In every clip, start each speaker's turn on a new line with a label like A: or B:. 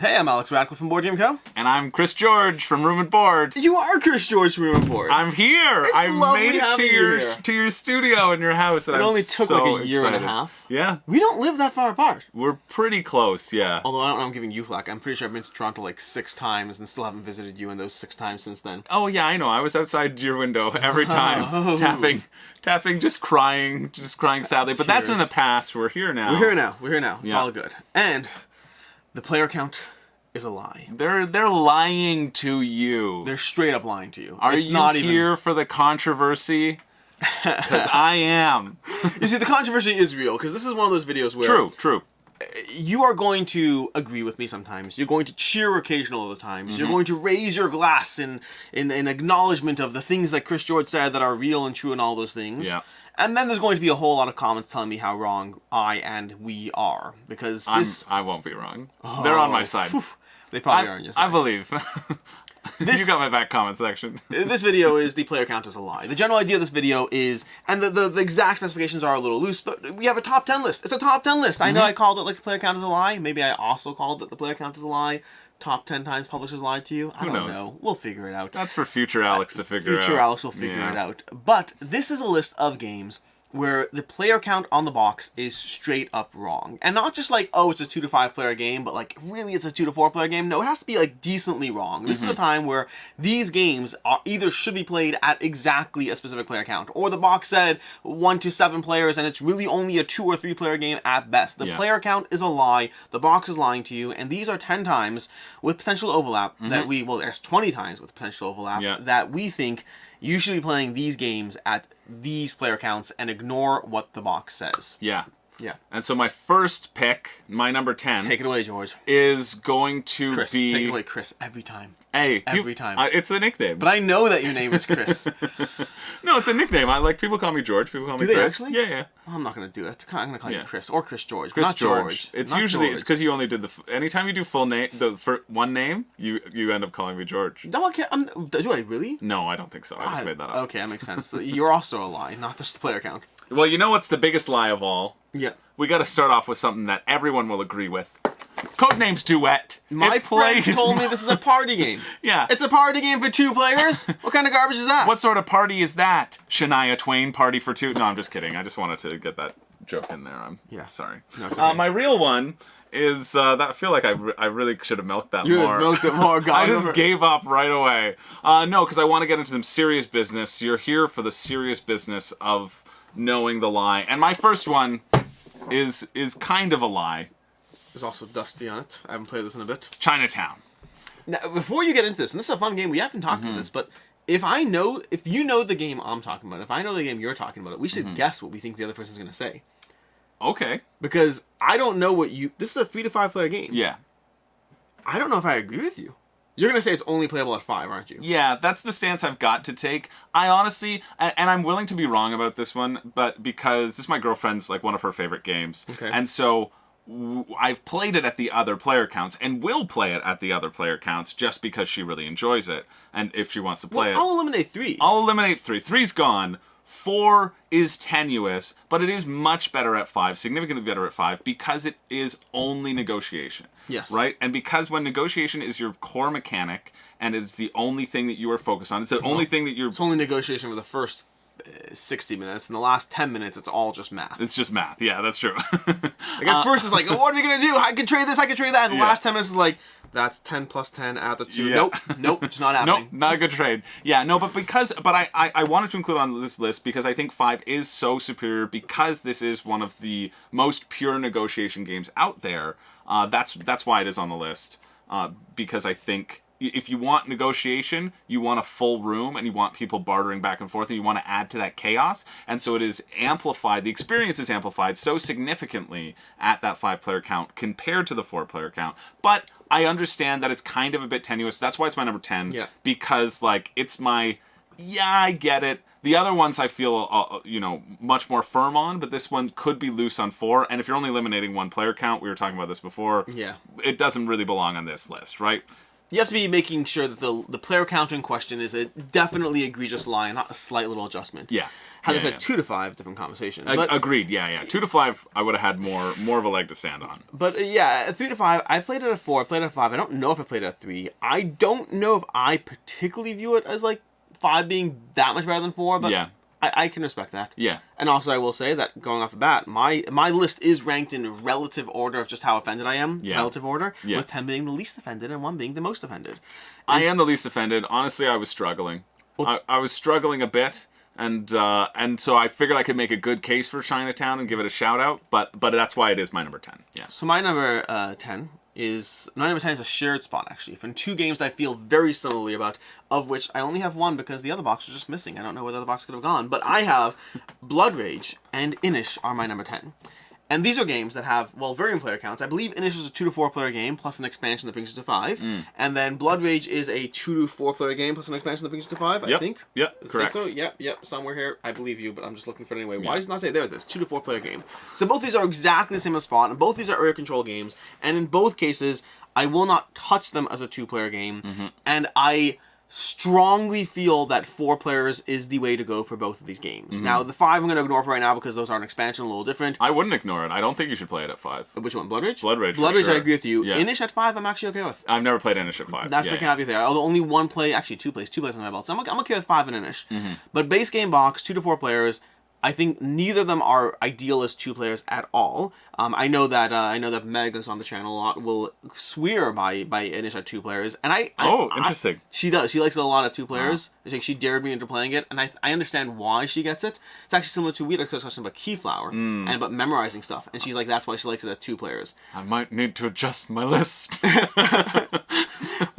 A: Hey, I'm Alex Radcliffe from Board Game Co.
B: And I'm Chris George from Room and Board.
A: You are Chris George from Room and Board.
B: I'm here.
A: It's
B: I
A: lovely
B: made it
A: having
B: to your studio in your house. And
A: It only took
B: so
A: like a year and a
B: excited.
A: half.
B: Yeah.
A: We don't live that far apart.
B: We're pretty close, yeah.
A: Although I don't know, I'm giving you flack. I'm pretty sure I've been to Toronto like 6 times and still haven't visited you in those 6 times since then.
B: Oh, yeah, I know. I was outside your window every time, tapping, just crying sadly. But that's in the past. We're here now.
A: We're here now. It's all good. And the player count is a lie.
B: They're lying to you.
A: They're straight up lying to you.
B: Are
A: it's
B: you
A: not
B: here for the controversy? Because I am.
A: You see, the controversy is real, because this is one of those videos where...
B: True.
A: You are going to agree with me sometimes. You're going to cheer occasional other times. You're going to raise your glass in acknowledgement of the things that Chris George said that are real and true and all those things.
B: Yeah.
A: And then there's going to be a whole lot of comments telling me how wrong I and we are. Because this...
B: I won't be wrong. They're on my side.
A: Whew, they probably are on your side.
B: I believe. You got my back comment section.
A: This video is the player count is a lie. The general idea of this video is, and the exact specifications are a little loose, but we have a top 10 list. It's a top 10 list. I know I called it like the player count is a lie. Maybe I also called it the player count is a lie. Top 10 times publishers lied to you. I don't know. We'll figure it out.
B: That's for future Alex to figure out.
A: Future Alex will figure it out. But this is a list of games where the player count on the box is straight up wrong. And not just like, oh, it's a 2 to 5 player game, but like, really it's a 2 to 4 player game. No, it has to be like decently wrong. This is a time where these games either should be played at exactly a specific player count, or the box said 1 to 7 players and it's really only a 2 or 3 player game at best. The player count is a lie. The box is lying to you, and these are 10 times with potential overlap that there's 20 times with potential overlap that we think you should be playing these games at these player counts and ignore what the box says.
B: Yeah.
A: Yeah.
B: And so my first pick, my number 10...
A: Take it away, George.
B: ...is going to
A: Chris,
B: be...
A: take it away, Chris, every time.
B: Hey.
A: Every time.
B: It's a nickname.
A: But I know that your name is Chris.
B: No, it's a nickname. People call me George. People call me
A: Chris.
B: Chris.
A: Do they actually?
B: Yeah.
A: Oh, I'm not going to do it. I'm going to call you Chris or Chris George.
B: Chris
A: not George.
B: It's
A: not
B: usually...
A: George.
B: It's because you only did the... Anytime you do full name... For one name, you end up calling me George.
A: No, I can't. Do I really?
B: No, I don't think so. I just made that up.
A: Okay, that makes sense. You're also a lie, not just the player count.
B: Well, you know what's the biggest lie of all?
A: Yeah.
B: We got to start off with something that everyone will agree with. Codenames Duet.
A: My friend told me this is a party game.
B: Yeah.
A: It's a party game for 2 players? What kind of garbage is that?
B: What sort of party is that? Shania Twain party for 2? No, I'm just kidding. I just wanted to get that joke in there. I'm sorry.
A: No, it's okay.
B: My real one is that I feel like I really should have milked that more.
A: You milked it more, guys.
B: I just gave up right away. No, because I want to get into some serious business. You're here for the serious business of knowing the lie. And my first one is kind of a lie.
A: There's also Dusty on it. I haven't played this in a bit.
B: Chinatown.
A: Now, before you get into this, and this is a fun game, we haven't talked about this, but if you know the game I'm talking about, if I know the game you're talking about, we should guess what we think the other person's going to say.
B: Okay.
A: Because I don't know what this is a 3 to 5 player game.
B: Yeah.
A: I don't know if I agree with you. You're going to say it's only playable at 5, aren't you?
B: Yeah, that's the stance I've got to take. I honestly, and I'm willing to be wrong about this one, but because this is my girlfriend's, like, one of her favorite games.
A: Okay.
B: And so I've played it at the other player counts and will play it at the other player counts just because she really enjoys it. And if she wants to play it.
A: I'll eliminate 3.
B: I'll eliminate 3. 3's gone. 4 is tenuous, but it is much better at 5, significantly better at 5, because it is only negotiation.
A: Yes.
B: Right? And because when negotiation is your core mechanic, and it's the only thing that you are focused on, it's the only thing that you're...
A: It's only negotiation for the first 60 minutes, and the last 10 minutes, it's all just math.
B: It's just math. Yeah, that's true.
A: Like at first, it's like, oh, what are we going to do? I can trade this, I can trade that. And the last 10 minutes is like, that's 10 plus 10 add the 2.
B: Yeah.
A: Nope, it's not happening.
B: Nope, not a good trade. Yeah, no, but I wanted to include on this list because I think 5 is so superior because this is one of the most pure negotiation games out there. That's why it is on the list. Because I think if you want negotiation, you want a full room and you want people bartering back and forth and you want to add to that chaos. And so it is amplified. The experience is amplified so significantly at that 5-player count compared to the 4-player count. But I understand that it's kind of a bit tenuous. That's why it's my number 10.
A: Yeah.
B: Because, like, it's my... Yeah, I get it. The other ones I feel, much more firm on, but this one could be loose on 4. And if you're only eliminating 1 player count, we were talking about this before,
A: yeah,
B: it doesn't really belong on this list, right?
A: You have to be making sure that the player count in question is a definitely egregious lie, not a slight little adjustment.
B: Yeah.
A: Had this at 2 to 5, different conversation.
B: Agreed. Yeah. 2 to 5, I would have had more of a leg to stand on.
A: But at 3 to 5, I played it at 4, I played it at 5. I don't know if I played it at 3. I don't know if I particularly view it as like 5 being that much better than 4, but
B: yeah.
A: I can respect that.
B: Yeah.
A: And also I will say that going off the bat, my list is ranked in relative order of just how offended I am.
B: Yeah.
A: Relative order.
B: Yeah.
A: With 10 being the least offended and 1 being the most offended.
B: I am the least offended. Honestly, I was struggling. I was struggling a bit. And so I figured I could make a good case for Chinatown and give it a shout out. But that's why it is my number 10. Yeah.
A: So my number 10 is a shared spot, actually, from 2 games that I feel very similarly about, of which I only have 1 because the other box was just missing. I don't know where the other box could have gone. But I have Blood Rage and Inish are my number 10. And these are games that have, well, varying player counts. I believe Inish is a 2 to 4 player game plus an expansion that brings it to 5. And then Blood Rage is a 2 to 4 player game plus an expansion that brings it to 5, I think.
B: Yep, correct.
A: So? Yep, somewhere here. I believe you, but I'm just looking for it anyway. Why does it not say there it is? 2 to 4 player game. So both these are exactly the same as spot, and both these are area control games. And in both cases, I will not touch them as a 2-player game. And I strongly feel that 4 players is the way to go for both of these games. Now, the 5 I'm going to ignore for right now because those are an expansion, a little different.
B: I wouldn't ignore it. I don't think you should play it at 5.
A: Which one? Blood Rage?
B: Blood Rage,
A: Blood
B: for
A: Rage,
B: sure.
A: I agree with you.
B: Yeah.
A: Inish at 5, I'm actually okay with.
B: I've never played Inish at 5.
A: That's the caveat there. Although only 1 play, actually 2 plays on my belt. So I'm okay with 5 and Inish. But base game box, 2 to 4 players, I think neither of them are ideal as 2 players at all. I know that Meg is on the channel a lot will swear by Inish at 2 players, and
B: interesting.
A: She does. She likes it a lot at 2 players. She dared me into playing it, and I understand why she gets it. It's actually similar to we had a discussion about Keyflower and about memorizing stuff, and she's like that's why she likes it at 2 players.
B: I might need to adjust my list.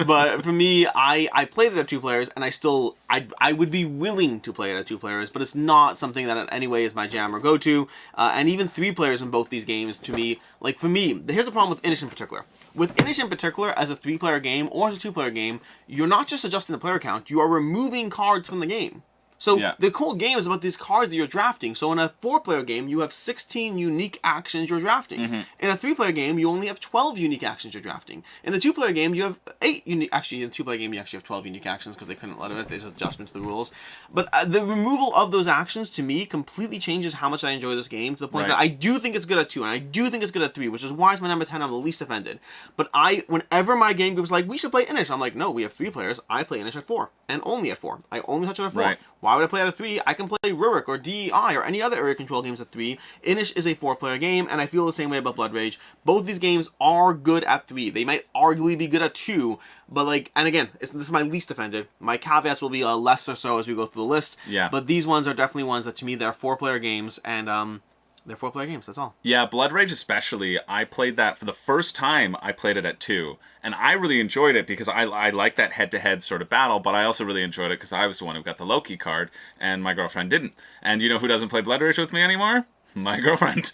A: But for me, I played it at 2 players, and I would be willing to play it at 2 players, but it's not something that in any way is my jam or go-to. And even 3 players in both these games, to me, like for me, here's the problem with Inish in particular. With Inish in particular, as a 3-player game or as a 2-player game, you're not just adjusting the player count, you are removing cards from the game. So the whole game is about these cards that you're drafting. So in a 4-player game, you have 16 unique actions you're drafting. In a 3-player game, you only have 12 unique actions you're drafting. In a 2-player game, you have 8 unique... Actually, in a 2-player game, you actually have 12 unique actions because they couldn't let it. There's adjustment to the rules. But the removal of those actions, to me, completely changes how much I enjoy this game to the point that I do think it's good at 2, and I do think it's good at 3, which is why it's my number 10. I'm the least offended. But whenever my game group's like, we should play Inish, I'm like, no, we have 3 players. I play Inish at 4, and only at 4. I only touch it at 4.
B: Right.
A: Why would I play it at 3? I can play Rurik or DEI or any other area control games at 3. Inish is a 4-player game, and I feel the same way about Blood Rage. Both these games are good at 3. They might arguably be good at 2, but and again, this is my least offended. My caveats will be less or so as we go through the list.
B: Yeah.
A: But these ones are definitely ones that to me they're 4-player games, and they're 4-player games. That's all.
B: Yeah, Blood Rage especially. I played that for the first time. I played it at 2, and I really enjoyed it because I like that head-to-head sort of battle. But I also really enjoyed it because I was the one who got the Loki card, and my girlfriend didn't. And you know who doesn't play Blood Rage with me anymore? My girlfriend.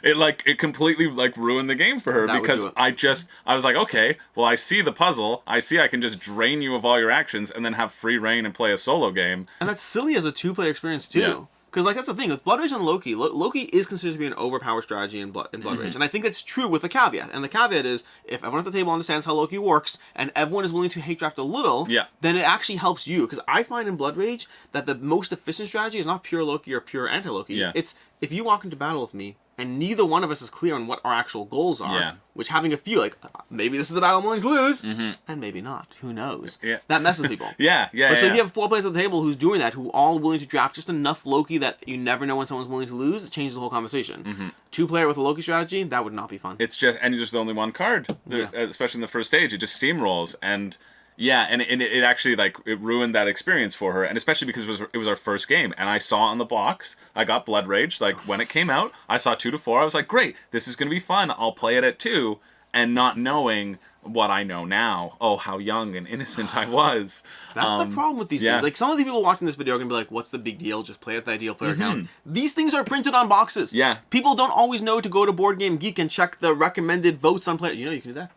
B: It completely ruined the game for her because I was like, okay, well I see the puzzle. I see I can just drain you of all your actions and then have free reign and play a solo game.
A: And that's silly as a 2-player experience too. Yeah. Because that's the thing with Blood Rage and Loki. Loki is considered to be an overpowered strategy in Blood Rage, and I think that's true with a caveat. And the caveat is if everyone at the table understands how Loki works, and everyone is willing to hate draft a little, then it actually helps you. Because I find in Blood Rage that the most efficient strategy is not pure Loki or pure anti-Loki.
B: Yeah.
A: It's if you walk into battle with me, and neither one of us is clear on what our actual goals are, which having a few, maybe this is the battle I'm willing to lose, and maybe not. Who knows? Yeah. That messes with people.
B: So
A: if you have 4 players at the table who's doing that, who all willing to draft just enough Loki that you never know when someone's willing to lose, it changes the whole conversation. 2-player with a Loki strategy, that would not be fun.
B: It's just, and there's only 1 card, especially in the first stage. It just steamrolls, and... Yeah, and it actually, it ruined that experience for her, and especially because it was our first game, and I saw on the box, I got Blood Rage, when it came out, I saw 2 to 4, I was like, great, this is going to be fun, I'll play it at 2, and not knowing what I know now. Oh, how young and innocent I was.
A: That's the problem with these things. Some of the people watching this video are going to be like, what's the big deal? Just play at the ideal player count. These things are printed on boxes.
B: Yeah.
A: People don't always know to go to Board Game Geek and check the recommended votes on player. You can do that.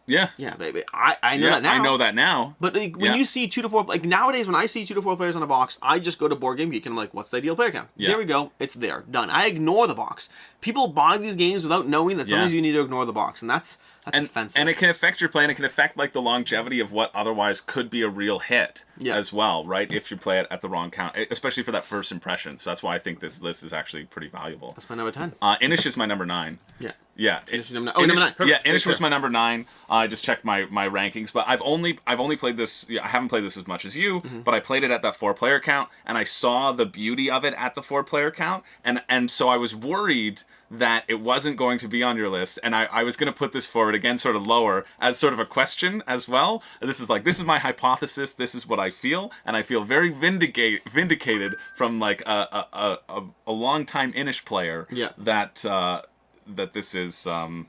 A: Yeah, baby. I know that now.
B: I know that now.
A: But when you see 2 to 4, nowadays when I see 2 to 4 players on a box, I just go to Board Game Geek and I'm like, what's the ideal player count? There we go. It's there. Done. I ignore the box. People buy these games without knowing that sometimes you need to ignore the box, and that's That's offensive.
B: And it can affect your play, and it can affect like the longevity of what otherwise could be a real hit as well, right? If you play it at the wrong count, especially for that first impression. So that's why I think this list is actually pretty valuable.
A: That's my number 10.
B: Inish is my number 9.
A: Yeah.
B: Yeah.
A: Inish number 9. Oh, number 9. Perfect.
B: Yeah, Inish was my number 9. I just checked my rankings, but I've only played this. I haven't played this as much as you, but I played it at that 4-player count, and I saw the beauty of it at the 4-player count, and so I was worried that it wasn't going to be on your list, and I was going to put this forward again, sort of lower, as sort of a question as well. This is my hypothesis. This is what I feel, and I feel very vindicated from like a long-time Inish player.
A: Yeah.
B: That this is only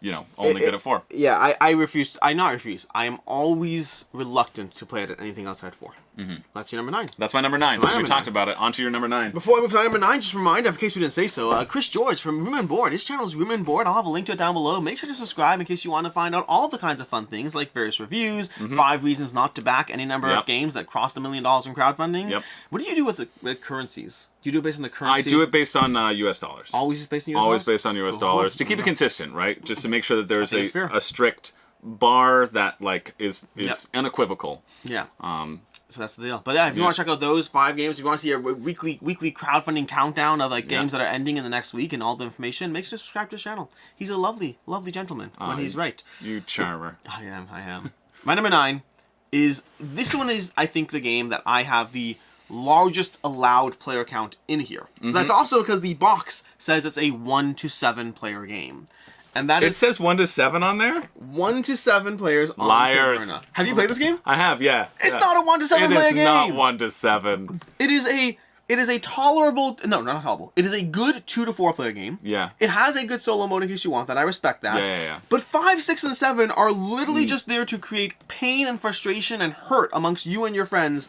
B: good at 4.
A: Yeah, I refuse. I am always reluctant to play it at anything outside 4. That's your number 9.
B: That's my number 9. So we talked about it. On to your number 9.
A: Before I move to my number 9, just a reminder, in case we didn't say so, Chris George from Room and Board. His channel is Room and Board. I'll have a link to it down below. Make sure to subscribe in case you want to find out all the kinds of fun things, like various reviews, 5 reasons not to back any number of games that crossed $1 million in crowdfunding.
B: Yep.
A: What do you do with the currencies? Do you do it based on the currency?
B: I do it based on U.S. dollars.
A: Always just based on U.S.
B: Always
A: dollars?
B: based on U.S. dollars. To keep it consistent, right? Just to make sure that there's
A: I think it's fair.
B: a strict bar that like is unequivocal.
A: Yeah. So that's the deal. But yeah, if you want to check out those 5 games, if you want to see a weekly crowdfunding countdown of like games that are ending in the next week and all the information, make sure to subscribe to his channel. He's a lovely, lovely gentleman when he's right.
B: You charmer.
A: I am. My number 9 is, this one is, I think, the game that I have the largest allowed player count in here. That's also because the box says it's a 1 to 7 player game. And that
B: It says 1 to 7 on there?
A: 1 to 7 players on
B: Liars.
A: Caverna. Have you played this game?
B: I have, yeah.
A: It's not a 1 to 7 player game.
B: It is not 1 to 7.
A: It is a tolerable, no, not tolerable. It is a good 2 to 4 player game.
B: Yeah.
A: It has a good solo mode in case you want that. I respect that.
B: Yeah.
A: But 5, 6, and 7 are literally just there to create pain and frustration and hurt amongst you and your friends.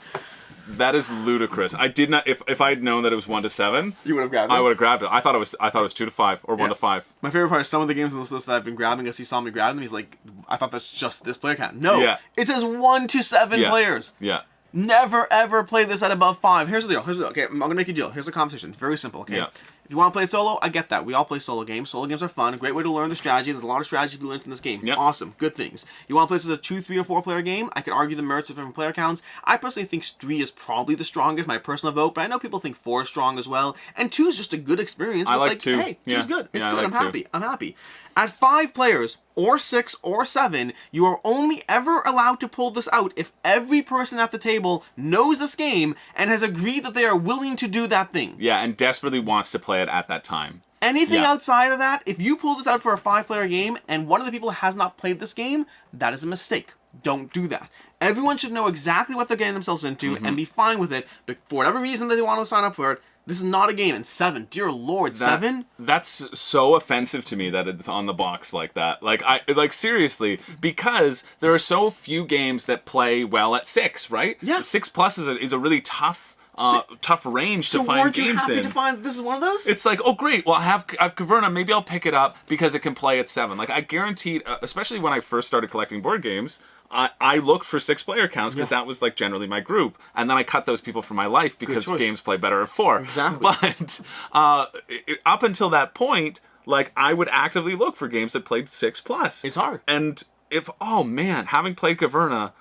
B: That is ludicrous. I did not. If I had known that it was 1 to 7,
A: you would have grabbed it.
B: I would have grabbed it. I thought it was 2 to 5 or 1 to 5.
A: My favorite part is some of the games on this list that I've been grabbing. As he saw me grab them, he's like, "I thought that's just this player count." No, it says 1 to 7 players.
B: Yeah.
A: Never ever play this at above 5. Here's the deal. Okay, I'm gonna make a deal. Here's the conversation. Very simple. Okay.
B: Yeah.
A: If you want to play it solo, I get that. We all play solo games. Solo games are fun. A great way to learn the strategy. There's a lot of strategy to be learned in this game.
B: Yep.
A: Awesome. Good things. You want to play this as a 2, 3, or 4 player game? I could argue the merits of different player counts. I personally think 3 is probably the strongest, my personal vote, but I know people think 4 is strong as well. And 2 is just a good experience.
B: I like 2.
A: Hey, 2 is good. It's
B: Yeah,
A: good.
B: I like
A: I'm happy. At 5 players, or 6, or 7, you are only ever allowed to pull this out if every person at the table knows this game and has agreed that they are willing to do that thing.
B: Yeah, and desperately wants to play it at that time.
A: Anything outside of that, if you pull this out for a 5-player game and one of the people has not played this game, that is a mistake. Don't do that. Everyone should know exactly what they're getting themselves into and be fine with it, but for whatever reason that they want to sign up for it, this is not a game. And 7, dear Lord, 7?
B: That's so offensive to me that it's on the box like that. Like seriously, because there are so few games that play well at 6, right?
A: Yeah.
B: 6+ is a really tough range to find games in.
A: So weren't you happy to find that this is one of those?
B: It's like, oh great, well I have Caverna, maybe I'll pick it up because it can play at 7. Like I guaranteed, especially when I first started collecting board games, I looked for 6-player counts because that was like generally my group, and then I cut those people from my life because games play better at 4.
A: Exactly.
B: But up until that point, like I would actively look for games that played 6+.
A: It's hard.
B: And having played Caverna,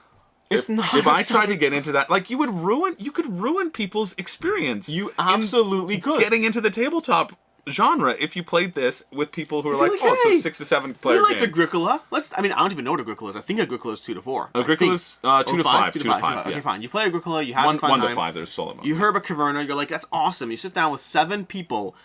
B: if I tried to get into that, like you could ruin people's experience.
A: You absolutely could.
B: Getting into the tabletop genre if you played this with people who are like, oh, it's a 6 to 7 player game.
A: We like Agricola. I don't even know what Agricola is. I think Agricola is 2 to 4.
B: Agricola's 2 to 5. 2 to 5.
A: Okay, fine. You play Agricola. You have
B: 1 to 5. There's solo mode.
A: You heard about Caverna. You're like, that's awesome. You sit down with 7 people.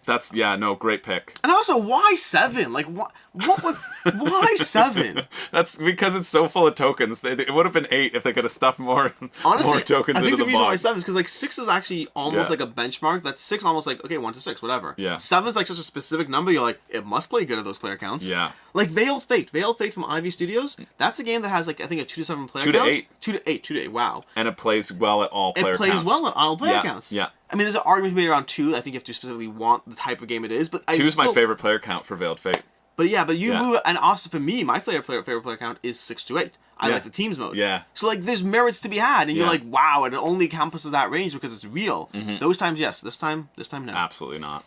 B: That's great pick.
A: And also, why 7? Like, why 7?
B: That's because it's so full of tokens. It would have been 8 if they could have stuffed more tokens into the box.
A: I think the reason why 7 is because like 6 is actually almost like a benchmark. That's 6 almost like, okay, 1 to 6, whatever.
B: Yeah.
A: 7 is like such a specific number. You're like, it must play good at those player counts.
B: Yeah.
A: Like Veiled Fate from Ivy Studios. That's a game that has like I think a 2 to 7 player
B: 2 to
A: count.
B: 8.
A: 2 to 8. 2 to 8. Wow.
B: And it plays well at all player counts.
A: It plays well at all player counts.
B: Yeah.
A: I mean, there's an argument made around 2. I think you have to specifically want the type of game it is, but
B: 2 is my favorite player count for Veiled Fate.
A: But you move, and also for me, my favorite player count is 6 to 8. I like the teams mode.
B: Yeah.
A: So like, there's merits to be had, and you're like, wow, it only encompasses that range because it's real. Those times, yes. This time, no.
B: Absolutely not.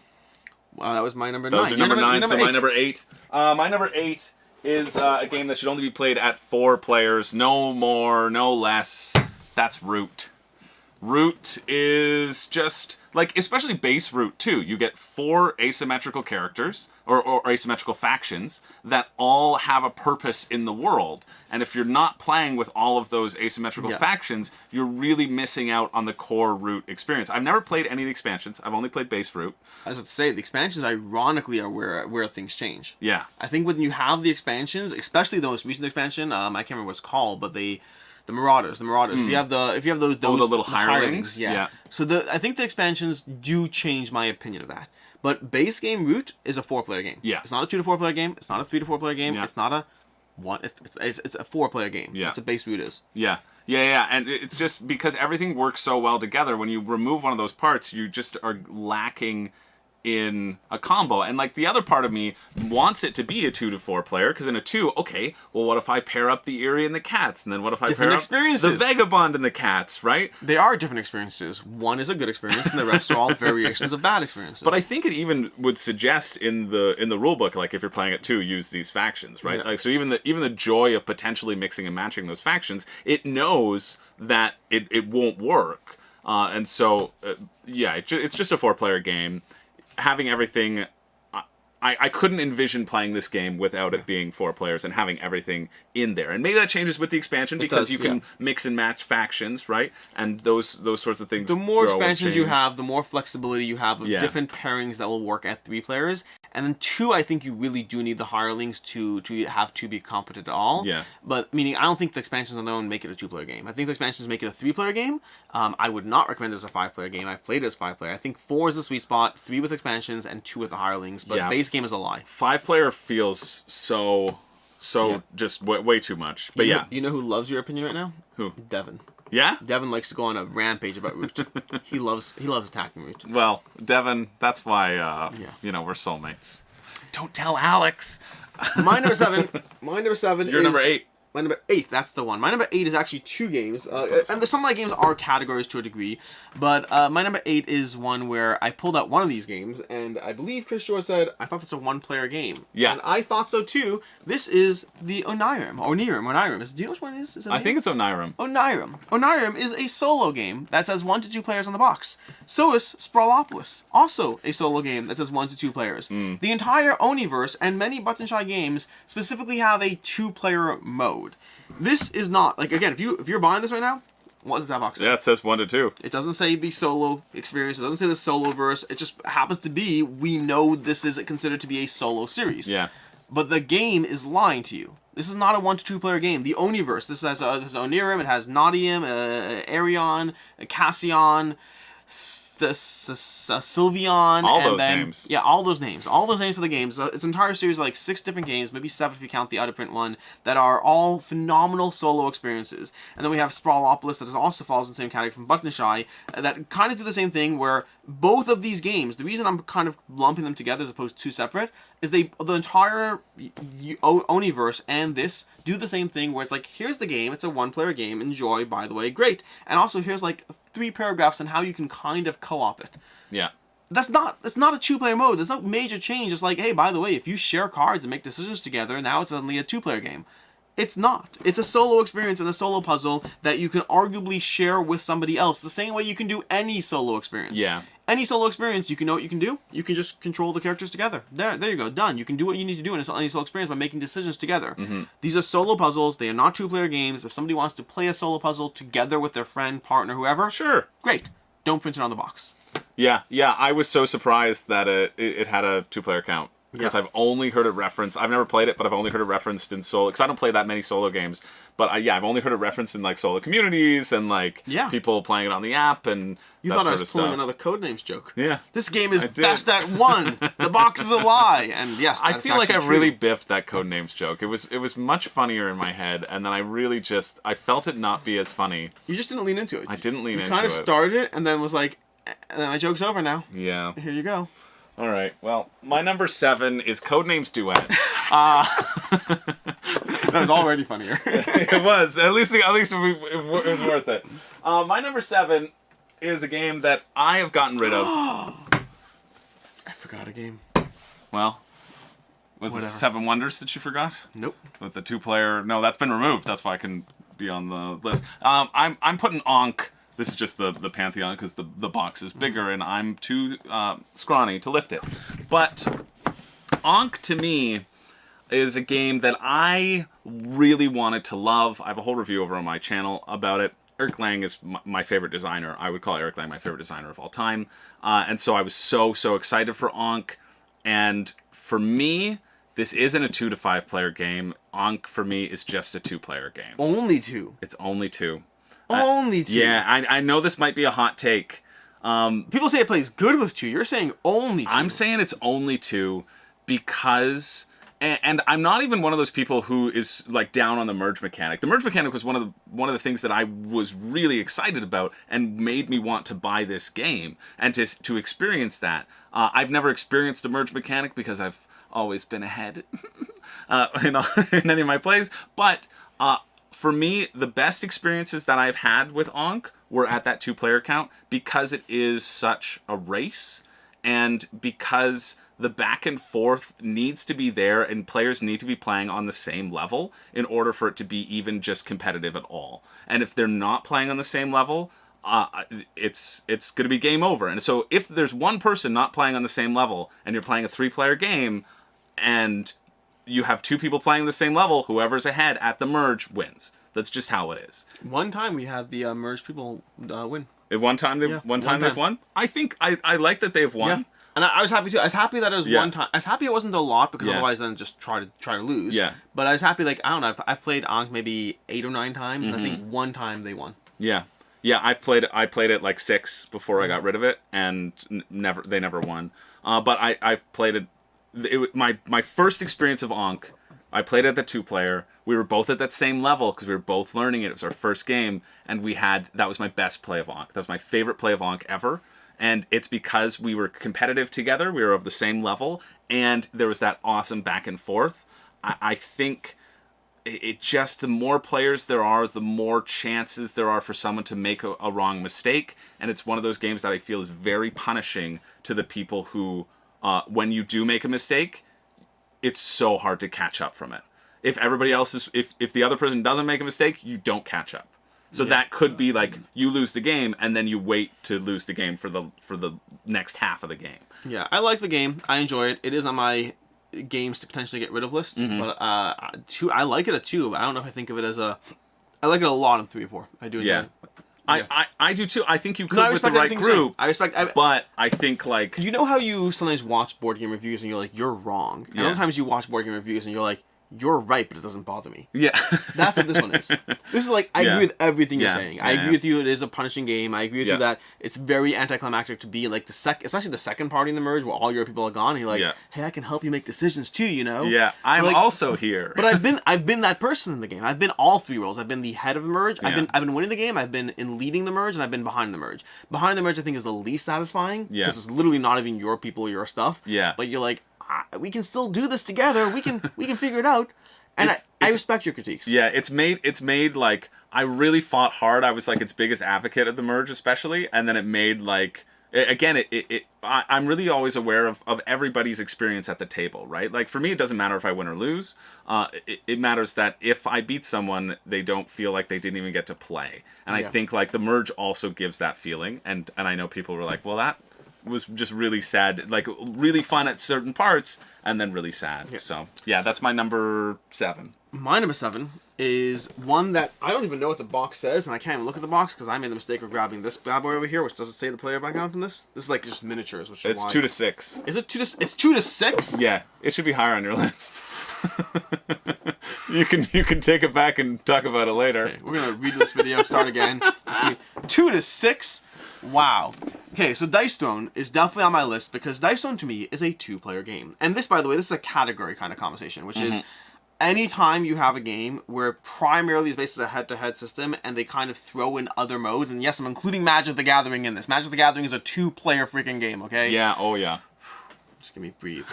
A: That was my number
B: That was
A: 9.
B: your number 9, so my
A: eight.
B: number 8. My number 8 is a game that should only be played at 4 players. No more, no less. That's Root. Root is just, like, especially base Root 2. You get 4 asymmetrical characters, or asymmetrical factions, that all have a purpose in the world. And if you're not playing with all of those asymmetrical factions, you're really missing out on the core Root experience. I've never played any of the expansions. I've only played base Root.
A: I was about to say, the expansions, ironically, are where things change.
B: Yeah.
A: I think when you have the expansions, especially the most recent expansion, I can't remember what it's called, but the Marauders. If you have those
B: the little hirelings.
A: yeah. So I think the expansions do change my opinion of that. But base game Root is a 4-player game.
B: Yeah.
A: It's not a 2 to 4 player game. It's not a 3 to 4 player game.
B: Yeah.
A: It's not a one. It's a 4-player game.
B: Yeah.
A: That's what base Root is.
B: Yeah. And it's just because everything works so well together. When you remove one of those parts, you just are lacking in a combo. And like the other part of me wants it to be a 2 to 4 player, because in a 2, okay, well, what if I pair up the Eerie and the cats, and then what if I pair up the Vagabond and the cats, right?
A: They are different experiences. One is a good experience, and the rest are all variations of bad experiences.
B: But I think it even would suggest in the rule book, like if you're playing at 2, use these factions, right?
A: Yeah.
B: Like so even the joy of potentially mixing and matching those factions, it knows that it won't work, and so it's just a 4-player game. Having everything, I couldn't envision playing this game without it being 4 players and having everything in there. And maybe that changes with the expansion because you can mix and match factions, right? And those sorts of things.
A: The more expansions you have, the more flexibility you have of different pairings that will work at 3 players. And then 2, I think you really do need the hirelings to have 2 be competent at all.
B: Yeah.
A: But meaning, I don't think the expansions alone make it a 2-player game. I think the expansions make it a 3-player game. I would not recommend it as a 5-player game. I've played it as 5-player. I think 4 is the sweet spot, 3 with expansions, and 2 with the hirelings. But base game is a lie.
B: 5-player feels so just way too much. But
A: You know who loves your opinion right now?
B: Who?
A: Devin.
B: Yeah?
A: Devin likes to go on a rampage about Root. he loves attacking Root.
B: Well, Devin, that's why we're soulmates. Don't tell Alex.
A: My number 7.
B: Your number 8.
A: My number 8, that's the one. My number 8 is actually 2 games. And some of my games are categories to a degree. But my number 8 is one where I pulled out one of these games. And I believe Chris Shore said, I thought that's a 1-player game.
B: Yeah.
A: And I thought so too. This is the Onirim. Do you know which one it is?
B: I think it's Onirim.
A: Onirim is a solo game that says 1 to 2 players on the box. So is Sprawlopolis, also a solo game that says 1 to 2 players. The entire Oniverse and many Button Shy games specifically have a 2-player mode. This is not, like, again, if you're buying this right now, what does that box say?
B: Yeah, it says 1 to 2.
A: It doesn't say the solo experience. It doesn't say the solo verse. It just happens to be, we know this is considered to be a solo series.
B: Yeah.
A: But the game is lying to you. This is not a 1 to 2 player game. The Oniverse, this has Onirim, it has Nadium, Arion, Cassian, Sylveon,
B: all
A: and
B: those
A: then,
B: names.
A: Yeah, all those names for the games. It's an entire series of like 6 different games, maybe 7 if you count the out-of-print one, that are all phenomenal solo experiences. And then we have Sprawlopolis, that also falls in the same category from Button Shy, that kind of do the same thing, where both of these games, the reason I'm kind of lumping them together as opposed to 2 separate, is the entire Oniverse and this do the same thing, where it's like, here's the game, it's a 1-player game, enjoy, by the way, great. And also here's like 3 paragraphs on how you can kind of co-op it.
B: Yeah.
A: That's not a 2-player mode. There's no major change. It's like, hey, by the way, if you share cards and make decisions together, now it's suddenly a 2-player game. It's not. It's a solo experience and a solo puzzle that you can arguably share with somebody else, the same way you can do any solo experience.
B: Yeah.
A: Any solo experience, you know what you can do? You can just control the characters together. There you go, done. You can do what you need to do in any solo experience by making decisions together. These are solo puzzles. They are not 2-player games. If somebody wants to play a solo puzzle together with their friend, partner, whoever,
B: sure,
A: great. Don't print it on the box.
B: Yeah. I was so surprised that it had a 2-player count. Because I've only heard it referenced. I've never played it, but I've only heard it referenced in solo. Because I don't play that many solo games. But I've only heard it referenced in like solo communities and like people playing it on the app and
A: you
B: that
A: thought
B: sort
A: I was
B: of
A: pulling
B: stuff.
A: another Codenames joke.
B: Yeah.
A: This game is best at 1. The box is a lie. And yes,
B: I feel like I really biffed that Codenames joke. It was much funnier in my head, and then I felt it not be as funny.
A: You just didn't lean into it.
B: I didn't lean into it.
A: You kind of started it and then was like, and then my joke's over now.
B: Yeah.
A: Here you go.
B: All right. Well, my number 7 is Codenames Duet.
A: That was already funnier.
B: It was. At least it was worth it. My number 7 is a game that I have gotten rid of.
A: I forgot a game.
B: Well, was it
A: Whatever.
B: Seven Wonders that you forgot?
A: Nope.
B: With the 2-player... No, that's been removed. That's why I can be on the list. I'm putting Ankh. This is just the Pantheon because the box is bigger and I'm too scrawny to lift it. But Ankh, to me, is a game that I really wanted to love. I have a whole review over on my channel about it. Eric Lang is my favorite designer. I would call Eric Lang my favorite designer of all time. And so I was so excited for Ankh. And for me, this isn't a 2 to 5 player game. Ankh, for me, is just a 2-player game.
A: Only 2.
B: It's only 2.
A: Only 2.
B: Yeah, I know this might be a hot take.
A: People say it plays good with 2. You're saying only 2.
B: I'm saying it's only 2 because... And I'm not even one of those people who is like down on the merge mechanic. The merge mechanic was one of the things that I was really excited about and made me want to buy this game and to experience that. I've never experienced a merge mechanic because I've always been ahead in any of my plays. But for me, the best experiences that I've had with Ankh were at that 2-player count because it is such a race and because the back and forth needs to be there and players need to be playing on the same level in order for it to be even just competitive at all. And if they're not playing on the same level, it's going to be game over. And so if there's one person not playing on the same level and you're playing a 3-player game and you have 2 people playing the same level, whoever's ahead at the merge wins. That's just how it is.
A: One time we had the merged people win.
B: At one time they've won? I think I like that they've won.
A: Yeah. And I was happy too. I was happy that it was
B: Yeah.
A: one time. I was happy it wasn't a lot because
B: Yeah.
A: otherwise then just try to lose.
B: Yeah.
A: But I was happy, like, I don't know, I've played Ankh maybe 8 or 9 times, and I think one time they won.
B: Yeah. Yeah, I played it like 6 before I got rid of it, and they never won. But I played it. My first experience of Ankh, I played it at the 2-player. We were both at that same level because we were both learning it. It was our first game, and that was my best play of Ankh. That was my favorite play of Ankh ever. And it's because we were competitive together, we were of the same level, and there was that awesome back and forth. I think it just, the more players there are, the more chances there are for someone to make a wrong mistake. And it's one of those games that I feel is very punishing to the people who, when you do make a mistake, it's so hard to catch up from it. If everybody else if the other person doesn't make a mistake, you don't catch up. So that could be like you lose the game and then you wait to lose the game for the next half of the game.
A: Yeah, I like the game. I enjoy it. It is on my games to potentially get rid of list, but I like it at 2. I don't know if I think of it as I like it a lot in 3 or 4. I do enjoy it.
B: I do too. I think you could
A: No,
B: with the right group.
A: I respect.
B: But I think like
A: You know how you sometimes watch board game reviews and you're like, you're wrong. And other times you watch board game reviews and you're like, you're right, but it doesn't bother me.
B: Yeah.
A: That's what this one is. This is like, I agree with everything you're saying. I agree with you, it is a punishing game. I agree with you that it's very anticlimactic to be like especially the second party in the merge where all your people are gone and you're like, hey, I can help you make decisions too, you know?
B: Yeah, I'm also here.
A: But I've been that person in the game. I've been all 3 roles. I've been the head of the merge, I've been winning the game, I've been in leading the merge, and I've been behind the merge. Behind the merge I think is the least satisfying. Because it's literally not even your people or your stuff.
B: Yeah.
A: But you're like, we can still do this together. We can figure it out. And I respect your critiques. Yeah,
B: it's made like, I really fought hard. I was like its biggest advocate of the merge, especially, and then it made like, again, I'm really always aware of everybody's experience at the table, right? Like for me, it doesn't matter if I win or lose. It matters that if I beat someone, they don't feel like they didn't even get to play. And I think like the merge also gives that feeling. And I know people were like, well, that was just really sad, like really fun at certain parts and then really sad. So yeah, that's my number 7.
A: My number 7 is one that I don't even know what the box says, and I can't even look at the box because I made the mistake of grabbing this bad boy over here, which doesn't say the player background in this. This is like just miniatures, which is
B: it's 2 to 6.
A: Is it 2 to? It's 2 to 6.
B: Yeah, it should be higher on your list. You can take it back and talk about it later.
A: Okay, we're gonna redo this video. Start again. 2 to 6. Wow. Okay, so Dice Throne is definitely on my list because Dice Throne to me is a 2-player game. And this, by the way, this is a category kind of conversation, which is anytime you have a game where primarily is based on a head-to-head system and they kind of throw in other modes, and yes, I'm including Magic the Gathering in this. Magic the Gathering is a 2-player freaking game, okay?
B: Yeah, oh yeah.
A: Just give me breathe.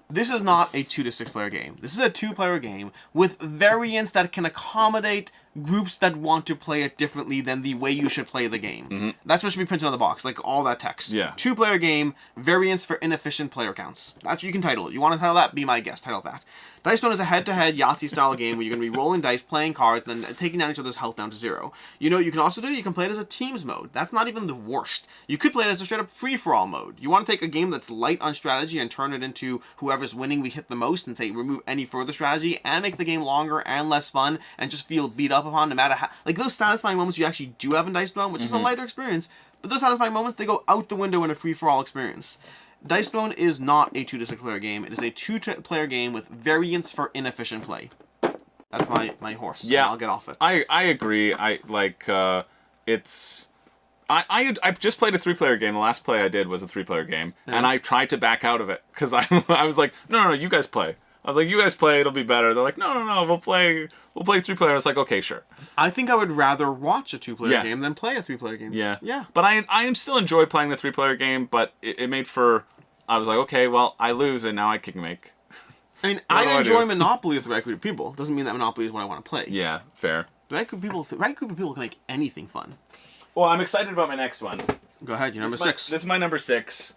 A: This is not a 2 to 6 player game. This is a 2-player game with variants that can accommodate groups that want to play it differently than the way you should play the game. That's what should be printed on the box, like all that text.
B: Yeah.
A: 2-player game, variants for inefficient player counts. That's what you can title it. You want to title that? Be my guest. Title that. Dice Throne is a head-to-head Yahtzee-style game where you're going to be rolling dice, playing cards, and then taking down each other's health down to 0. You know what you can also do? You can play it as a teams mode. That's not even the worst. You could play it as a straight-up free-for-all mode. You want to take a game that's light on strategy and turn it into whoever's winning we hit the most and say remove any further strategy and make the game longer and less fun and just feel beat up upon no matter how... Like, those satisfying moments you actually do have in Dice Throne, which is a lighter experience, but those satisfying moments, they go out the window in a free-for-all experience. Dice Throne is not a 2 to 6 player game. It is a 2-player game with variants for inefficient play. That's my horse.
B: Yeah,
A: I'll get off it.
B: I agree. It's. I just played a 3-player game. The last play I did was a 3-player game, and I tried to back out of it because I was like, no, you guys play. I was like, you guys play, it'll be better. They're like, no, we'll play 3-player. It's like, okay, sure.
A: I think I would rather watch a 2-player game than play a 3-player game.
B: Yeah.
A: Yeah.
B: But I still enjoy playing the 3-player game, but it made for... I was like, okay, well, I lose, and now I can make...
A: I mean, I enjoy Monopoly with the right group of people. Doesn't mean that Monopoly is what I want to play.
B: Yeah, fair.
A: The right group of people can make anything fun.
B: Well, I'm excited about my next one.
A: Go ahead, you're number 6.
B: This is my number 6.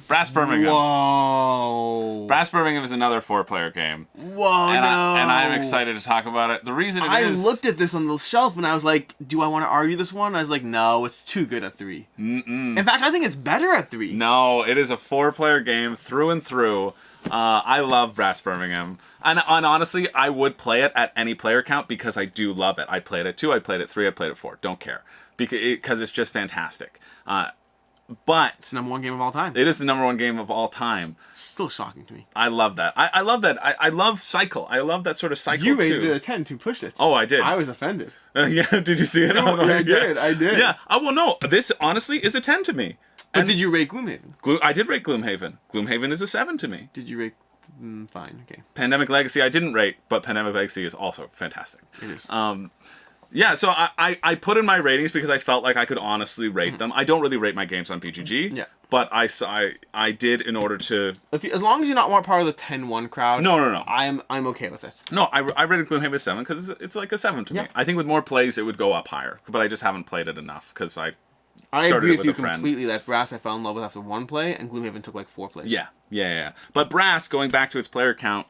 B: Brass Birmingham.
A: Whoa.
B: Brass Birmingham is another 4-player game.
A: Whoa,
B: and
A: no.
B: I'm excited to talk about it. The reason
A: I looked at this on the shelf and I was like, do I want to argue this one? I was like, no, it's too good at 3. In fact, I think it's better at 3.
B: No, it is a 4-player game through and through. I love Brass Birmingham. And honestly, I would play it at any player count because I do love it. I played it 2, I played it 3, I played it 4. Don't care. Because it's just fantastic. But
A: it's the number 1 game of all time.
B: It is the number 1 game of all time.
A: Still shocking to me.
B: I love that. I love that. I love cycle. I love that sort of cycle.
A: You rated it a 10 to push it.
B: Oh, I did.
A: I was offended.
B: Yeah, did you see it?
A: No, I did.
B: Yeah. Oh, well, no. This honestly is a 10 to me.
A: But did you rate Gloomhaven?
B: I did rate Gloomhaven. Gloomhaven is a 7 to me.
A: Did you rate? Fine. Okay.
B: Pandemic Legacy I didn't rate, but Pandemic Legacy is also fantastic.
A: It is.
B: Yeah, so I put in my ratings because I felt like I could honestly rate them. I don't really rate my games on BGG.
A: Yeah.
B: But I did in order to...
A: As long as you're not part of the 10-1 crowd...
B: No.
A: I'm okay with it.
B: No, I rated Gloomhaven a 7 because it's like a 7 to me. I think with more plays it would go up higher, but I just haven't played it enough because I
A: agree with you completely that Brass I fell in love with after 1 play, and Gloomhaven took like 4 plays.
B: Yeah. But Brass, going back to its player count,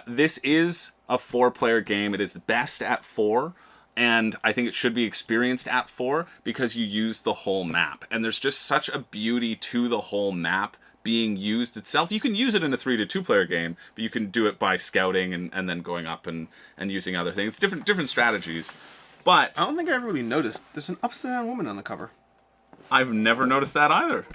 B: this is a 4-player game. It is best at 4. And I think it should be experienced at 4 because you use the whole map. And there's just such a beauty to the whole map being used itself. You can use it in a 3 to 2-player game, but you can do it by scouting and then going up and using other things. Different strategies. But
A: I don't think I ever really noticed. There's an upside-down woman on the cover.
B: I've never noticed that either.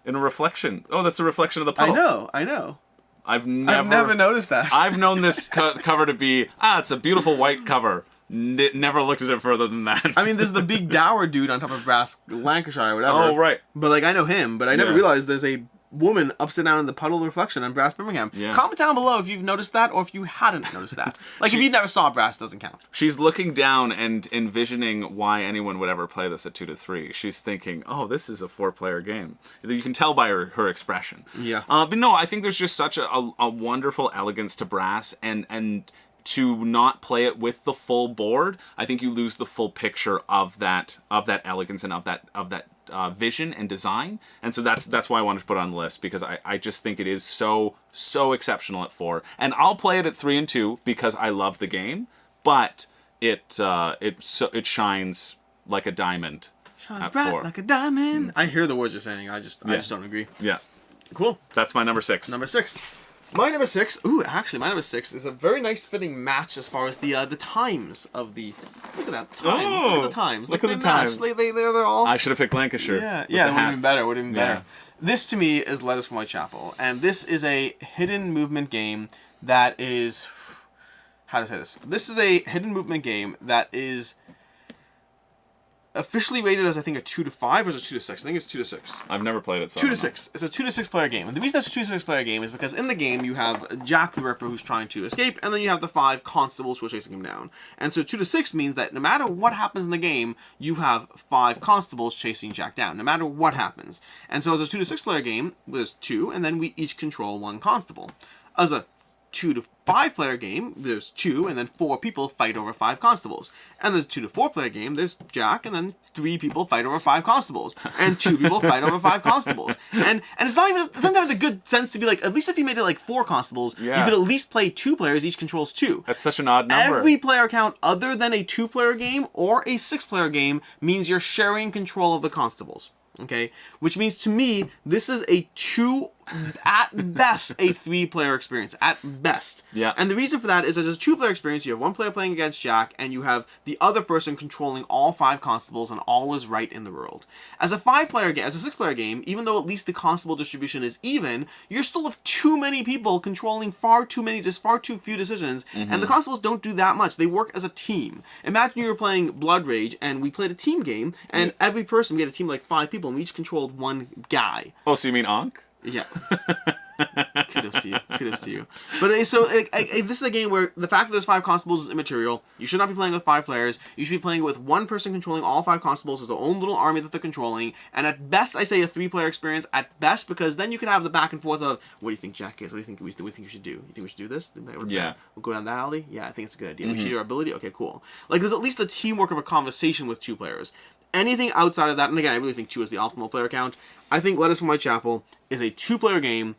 B: In a reflection. Oh, that's a reflection of the puddle.
A: I know.
B: I've never
A: noticed that.
B: I've known this cover to be, it's a beautiful white cover. Never looked at it further than that.
A: I mean, there's the big dour dude on top of Brass Lancashire or whatever.
B: Oh, right.
A: But, like, I know him, but I never realized there's a woman upside down in the puddle reflection on Brass Birmingham.
B: Yeah.
A: Comment down below if you've noticed that or if you hadn't noticed that. Like, if you never saw Brass, doesn't count.
B: She's looking down and envisioning why anyone would ever play this at 2 to 3. She's thinking, oh, this is a 4-player game. You can tell by her expression.
A: Yeah.
B: But no, I think there's just such a wonderful elegance to Brass, and to not play it with the full board, I think you lose the full picture of that elegance and of that vision and design. And so that's why I wanted to put it on the list, because I just think it is so exceptional at 4. And I'll play it at 3 and 2 because I love the game, but it shines like a diamond at 4.
A: Like a diamond. I hear the words you're saying. I just don't agree.
B: Yeah.
A: Cool.
B: That's my number 6.
A: Number 6. My number 6. Ooh, actually, my number 6 is a very nice fitting match as far as the times of the. Look at that times.
B: Oh,
A: look at the times.
B: Look at the times.
A: They're all.
B: I should have picked Lancashire.
A: Yeah. It would have been better.
B: Yeah.
A: This to me is Letters from Whitechapel, and this is a hidden movement game that is. How to say this? This is a hidden movement game that is officially rated as, I think, a 2 to 5 or is it 2 to 6? I think it's 2 to 6.
B: I've never played it, so
A: 2 to 6. It's a 2 to 6 player game. And the reason it's a 2 to 6 player game is because in the game you have Jack the Ripper who's trying to escape, and then you have the 5 constables who are chasing him down. And so 2 to 6 means that no matter what happens in the game, you have 5 constables chasing Jack down, no matter what happens. And so as a 2 to 6 player game, there's 2, and then we each control 1 constable. As a 2 to 5 player game, there's 2 and then 4 people fight over 5 constables. And the 2 to 4 player game, there's Jack and then 3 people fight over 5 constables. And 2 people fight over 5 constables. And it's not even, it doesn't have the good sense to be like, at least if you made it like 4 constables, you could at least play 2 players, each controls 2.
B: That's such an odd number.
A: Every player count other than a 2-player game or a 6-player game means you're sharing control of the constables. Okay, which means to me, this is a 2, at best, a 3-player experience. At best.
B: Yeah.
A: And the reason for that is as a 2-player experience, you have 1 player playing against Jack, and you have the other person controlling all 5 constables, and all is right in the world. As a 5-player game, as a 6-player game, even though at least the constable distribution is even, you're still have too many people controlling far too few decisions, and the constables don't do that much. They work as a team. Imagine you were playing Blood Rage, and we played a team game, and every person, we had a team of like 5 people, and we each controlled 1 guy.
B: Oh, so you mean Ankh?
A: Yeah. Kudos to you. But so this is a game where the fact that there's 5 constables is immaterial. You should not be playing with 5 players. You should be playing with 1 person controlling all 5 constables as their own little army that they're controlling. And at best, I say a 3-player experience. At best, because then you can have the back and forth of, what do you think, Jack is? What do you think we should do? You think we should do this?
B: Yeah.
A: We'll go down that alley? Yeah, I think it's a good idea. We should do our ability? Okay, cool. Like, there's at least the teamwork of a conversation with 2 players. Anything outside of that, and again, I really think 2 is the optimal player count. I think Letters from Whitechapel is a 2-player game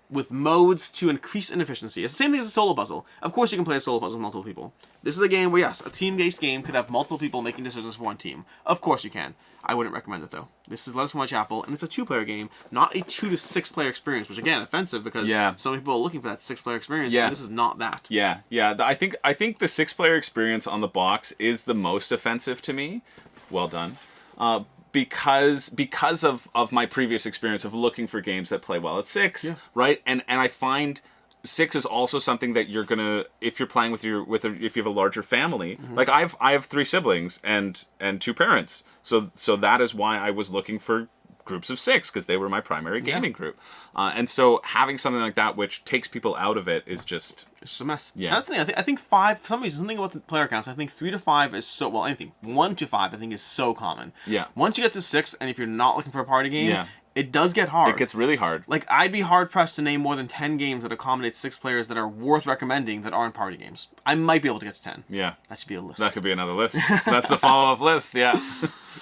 A: with modes to increase inefficiency. It's the same thing as a solo puzzle. Of course you can play a solo puzzle with multiple people. This is a game where, yes, a team-based game could have multiple people making decisions for 1 team. Of course you can. I wouldn't recommend it, though. This is Letters from Whitechapel, and it's a 2-player game, not a 2 to 6-player experience, which, again, offensive because so many people are looking for that 6-player experience, and this is not that.
B: Yeah. I think the 6-player experience on the box is the most offensive to me. Well done. Because of my previous experience of looking for games that play well at 6, right? And I find 6 is also something that you're gonna, if you're playing if you have a larger family. Like I have 3 siblings and 2 parents, so that is why I was looking for groups of 6 because they were my primary gaming group, and so having something like that which takes people out of it is just
A: it's just a mess.
B: Yeah,
A: that's the thing. I think 5. For some reason, something about the player counts. I think 3 to 5 is so anything 1 to 5. I think is so common.
B: Yeah.
A: Once you get to 6, and if you're not looking for a party game, it does get hard.
B: It gets really hard.
A: Like I'd be hard pressed to name more than 10 games that accommodate 6 players that are worth recommending that aren't party games. I might be able to get to 10.
B: Yeah.
A: That should be a list.
B: That could be another list. That's the follow-up list. Yeah.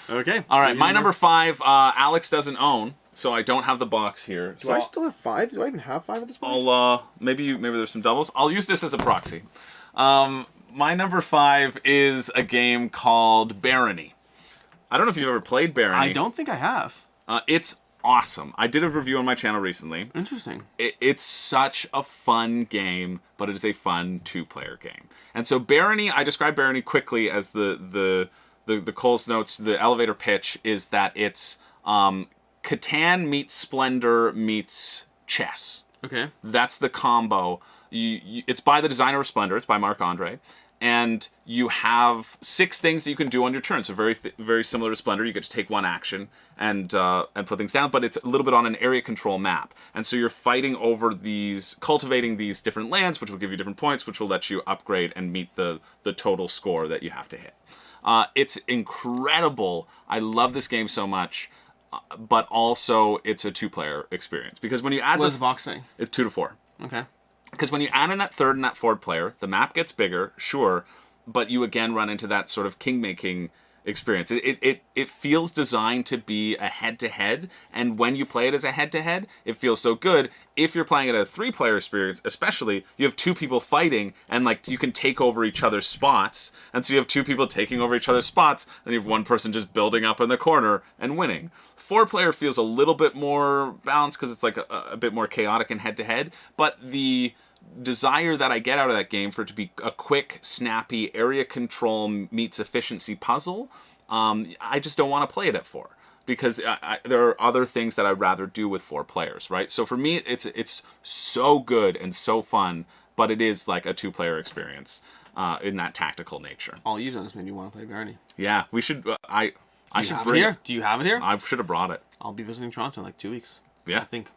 A: Okay.
B: All right. My number 5, Alex doesn't own. So I don't have the box here.
A: Do I still have 5? Do I even have 5 at this point?
B: Maybe there's some doubles. I'll use this as a proxy. My number 5 is a game called Barony. I don't know if you've ever played Barony.
A: I don't think I have.
B: It's awesome. I did a review on my channel recently.
A: Interesting.
B: It's such a fun game, but it is a fun 2-player game. And so Barony, I describe Barony quickly as the Cole's Notes, the elevator pitch is that it's Catan meets Splendor meets chess. Okay. That's the combo. It's by the designer of Splendor. It's by Marc-Andre. And you have 6 things that you can do on your turn. So very similar to Splendor. You get to take 1 action and put things down, but it's a little bit on an area control map. And so you're fighting over cultivating these different lands, which will give you different points, which will let you upgrade and meet the total score that you have to hit. It's incredible. I love this game so much. But also, it's a 2-player experience. Because when you add...
A: What does the box say?
B: It's 2 to 4.
A: Okay.
B: Because when you add in that 3rd and that 4th player, the map gets bigger, sure, but you again run into that sort of king-making experience. It feels designed to be a head-to-head, and when you play it as a head-to-head, it feels so good. If you're playing it a 3-player experience, especially, you have 2 people fighting, and like you can take over each other's spots, and so you have 2 people taking over each other's spots, and you have 1 person just building up in the corner and winning. 4-player feels a little bit more balanced because it's like a bit more chaotic and head-to-head, but the desire that I get out of that game for it to be a quick, snappy, area control meets efficiency puzzle, I just don't want to play it at 4. Because there are other things that I'd rather do with 4 players, right? So for me, it's so good and so fun, but it is like a 2-player experience in that tactical nature.
A: All you've done is made me want to play Barony.
B: Yeah, we should... I should
A: bring it here. Do you have it here?
B: I should have brought it.
A: I'll be visiting Toronto in like 2 weeks.
B: Yeah.
A: I think.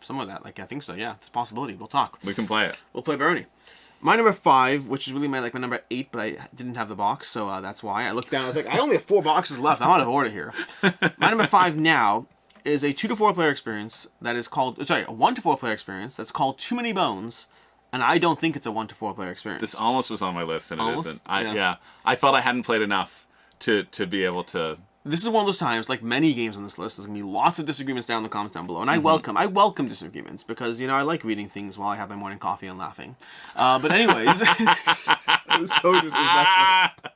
A: Some of that. Like, I think so, yeah. It's a possibility. We'll talk.
B: We can play it.
A: We'll play Barony. My number 5, which is really my number 8, but I didn't have the box, so that's why. I looked down, I was like, I only have 4 boxes left. I'm out of order here. My number 5 now is a 2 to 4 player experience that is called... Sorry, a 1 to 4 player experience that's called Too Many Bones. And I don't think it's a 1 to 4 player experience.
B: This almost was on my list, and
A: Almost?
B: it isn't.
A: Yeah.
B: I felt I hadn't played enough to be able to.
A: This is one of those times, like many games on this list, there's going to be lots of disagreements down in the comments down below. And I welcome disagreements because, I like reading things while I have my morning coffee and laughing. But anyways, it was so disrespectful.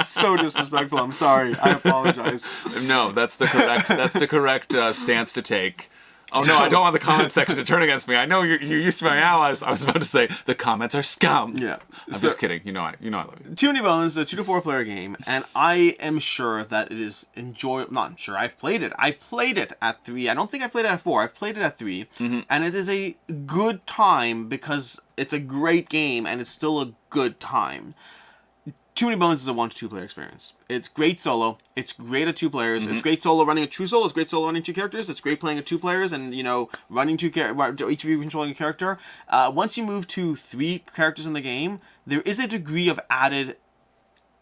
A: So disrespectful. I'm sorry. I apologize.
B: No, that's the correct stance to take. Oh no, I don't want the comment section to turn against me. I know you're used to my allies. I was about to say the comments are scum.
A: Yeah,
B: I'm just kidding. You know I love you.
A: Too Many Bones is a 2 to 4 player game, and I am sure that it is enjoyable. Not sure. I've played it. I've played it at 3. I don't think I've played it at 4. I've played it at 3, and it is a good time because it's a great game and it's still a good time. Too Many Bones is a 1 to 2 player experience. It's great solo. It's great at 2 players. It's great solo running a true solo. It's great solo running 2 characters. It's great playing at 2 players and, running 2 characters, each of you controlling a character. Once you move to 3 characters in the game, there is a degree of added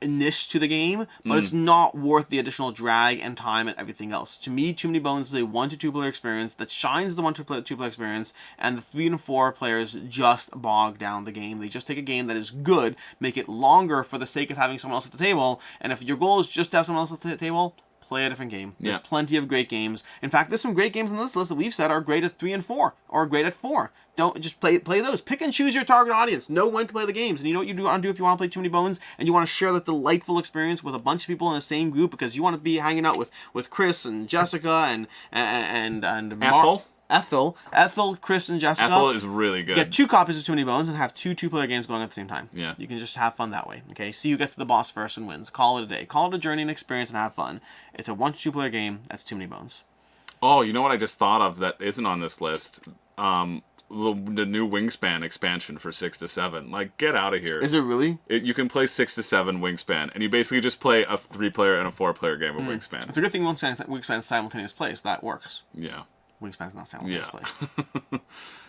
A: niche to the game, but it's not worth the additional drag and time and everything else. To me, Too Many Bones is a 1 to 2 player experience that shines the 1 to 2 player experience, and the 3 and 4 players just bog down the game. They just take a game that is good, make it longer for the sake of having someone else at the table, and if your goal is just to have someone else at the table, play a different game. There's plenty of great games. In fact, there's some great games on this list that we've said are great at 3 and 4, or great at 4. Don't just play those. Pick and choose your target audience. Know when to play the games. And you know what you want to do if you want to play Too Many Bones and you want to share that delightful experience with a bunch of people in the same group because you want to be hanging out with Chris and Jessica and Ethel, Chris, and Jessica.
B: Ethel is really good.
A: Get 2 copies of Too Many Bones and have 2 2-player games going at the same time.
B: Yeah.
A: You can just have fun that way. Okay. See who gets to the boss first and wins. Call it a day. Call it a journey and experience and have fun. It's a 1 to 2 player game. That's Too Many Bones.
B: Oh, you know what I just thought of that isn't on this list? The new Wingspan expansion for 6 to 7. Like, get out of here.
A: Is it really?
B: You can play 6 to 7 Wingspan, and you basically just play a 3-player and a 4-player game of Wingspan.
A: It's a good thing Wingspan's simultaneous play, so that works.
B: Yeah.
A: Wingspan's not simultaneous play.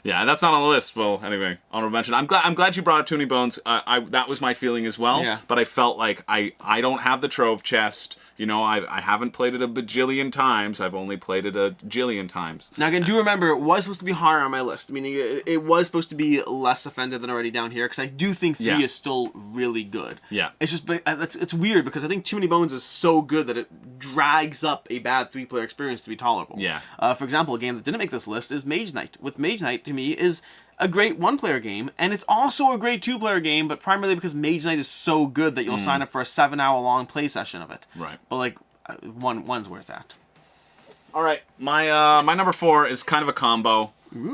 B: Yeah, that's not on the list. Well, anyway, honorable mention. I'm glad you brought up Too Many Bones. That was my feeling as well.
A: Yeah.
B: But I felt like I don't have the trove chest. I haven't played it a bajillion times. I've only played it a jillion times.
A: Now, again, do remember, it was supposed to be higher on my list. Meaning, it was supposed to be less offended than already down here, because I do think 3 is still really good.
B: Yeah.
A: It's just, it's weird, because I think Too Many Bones is so good that it drags up a bad 3-player experience to be tolerable.
B: Yeah.
A: For example, a game that didn't make this list is Mage Knight. With Mage Knight, to me, is a great 1-player game, and it's also a great 2-player game, but primarily because Mage Knight is so good that you'll sign up for a 7-hour-long play session of it.
B: Right.
A: But, like, one's worth that.
B: All right, my number 4 is kind of a combo,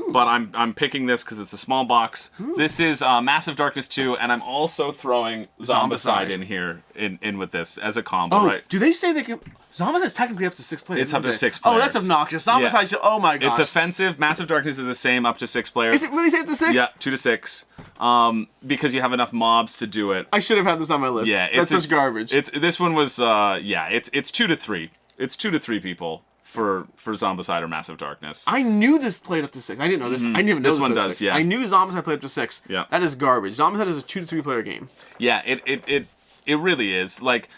B: but I'm picking this because it's a small box. This is Massive Darkness 2, and I'm also throwing Zombicide in here in with this as a combo. Right?
A: Do they say they can? Zombicide is technically up to 6 players.
B: It's up to 6
A: Oh,
B: players.
A: that's obnoxious. Zombicide. Yeah. Oh my gosh.
B: It's offensive. Massive Darkness is the same up to 6 players.
A: Is it really say up to 6?
B: Yeah, 2 to 6. Because you have enough mobs to do it.
A: I should have had this on my list.
B: Yeah,
A: that's just garbage.
B: This one was it's 2 to 3. It's 2 to 3 people for Zombicide or Massive Darkness.
A: I knew this played up to 6. I didn't know this. I didn't even know
B: this one does.
A: 6.
B: Yeah,
A: I knew Zombicide played up to 6.
B: Yeah,
A: that is garbage. Zombicide is a 2 to 3 player game.
B: Yeah, it really is. Like,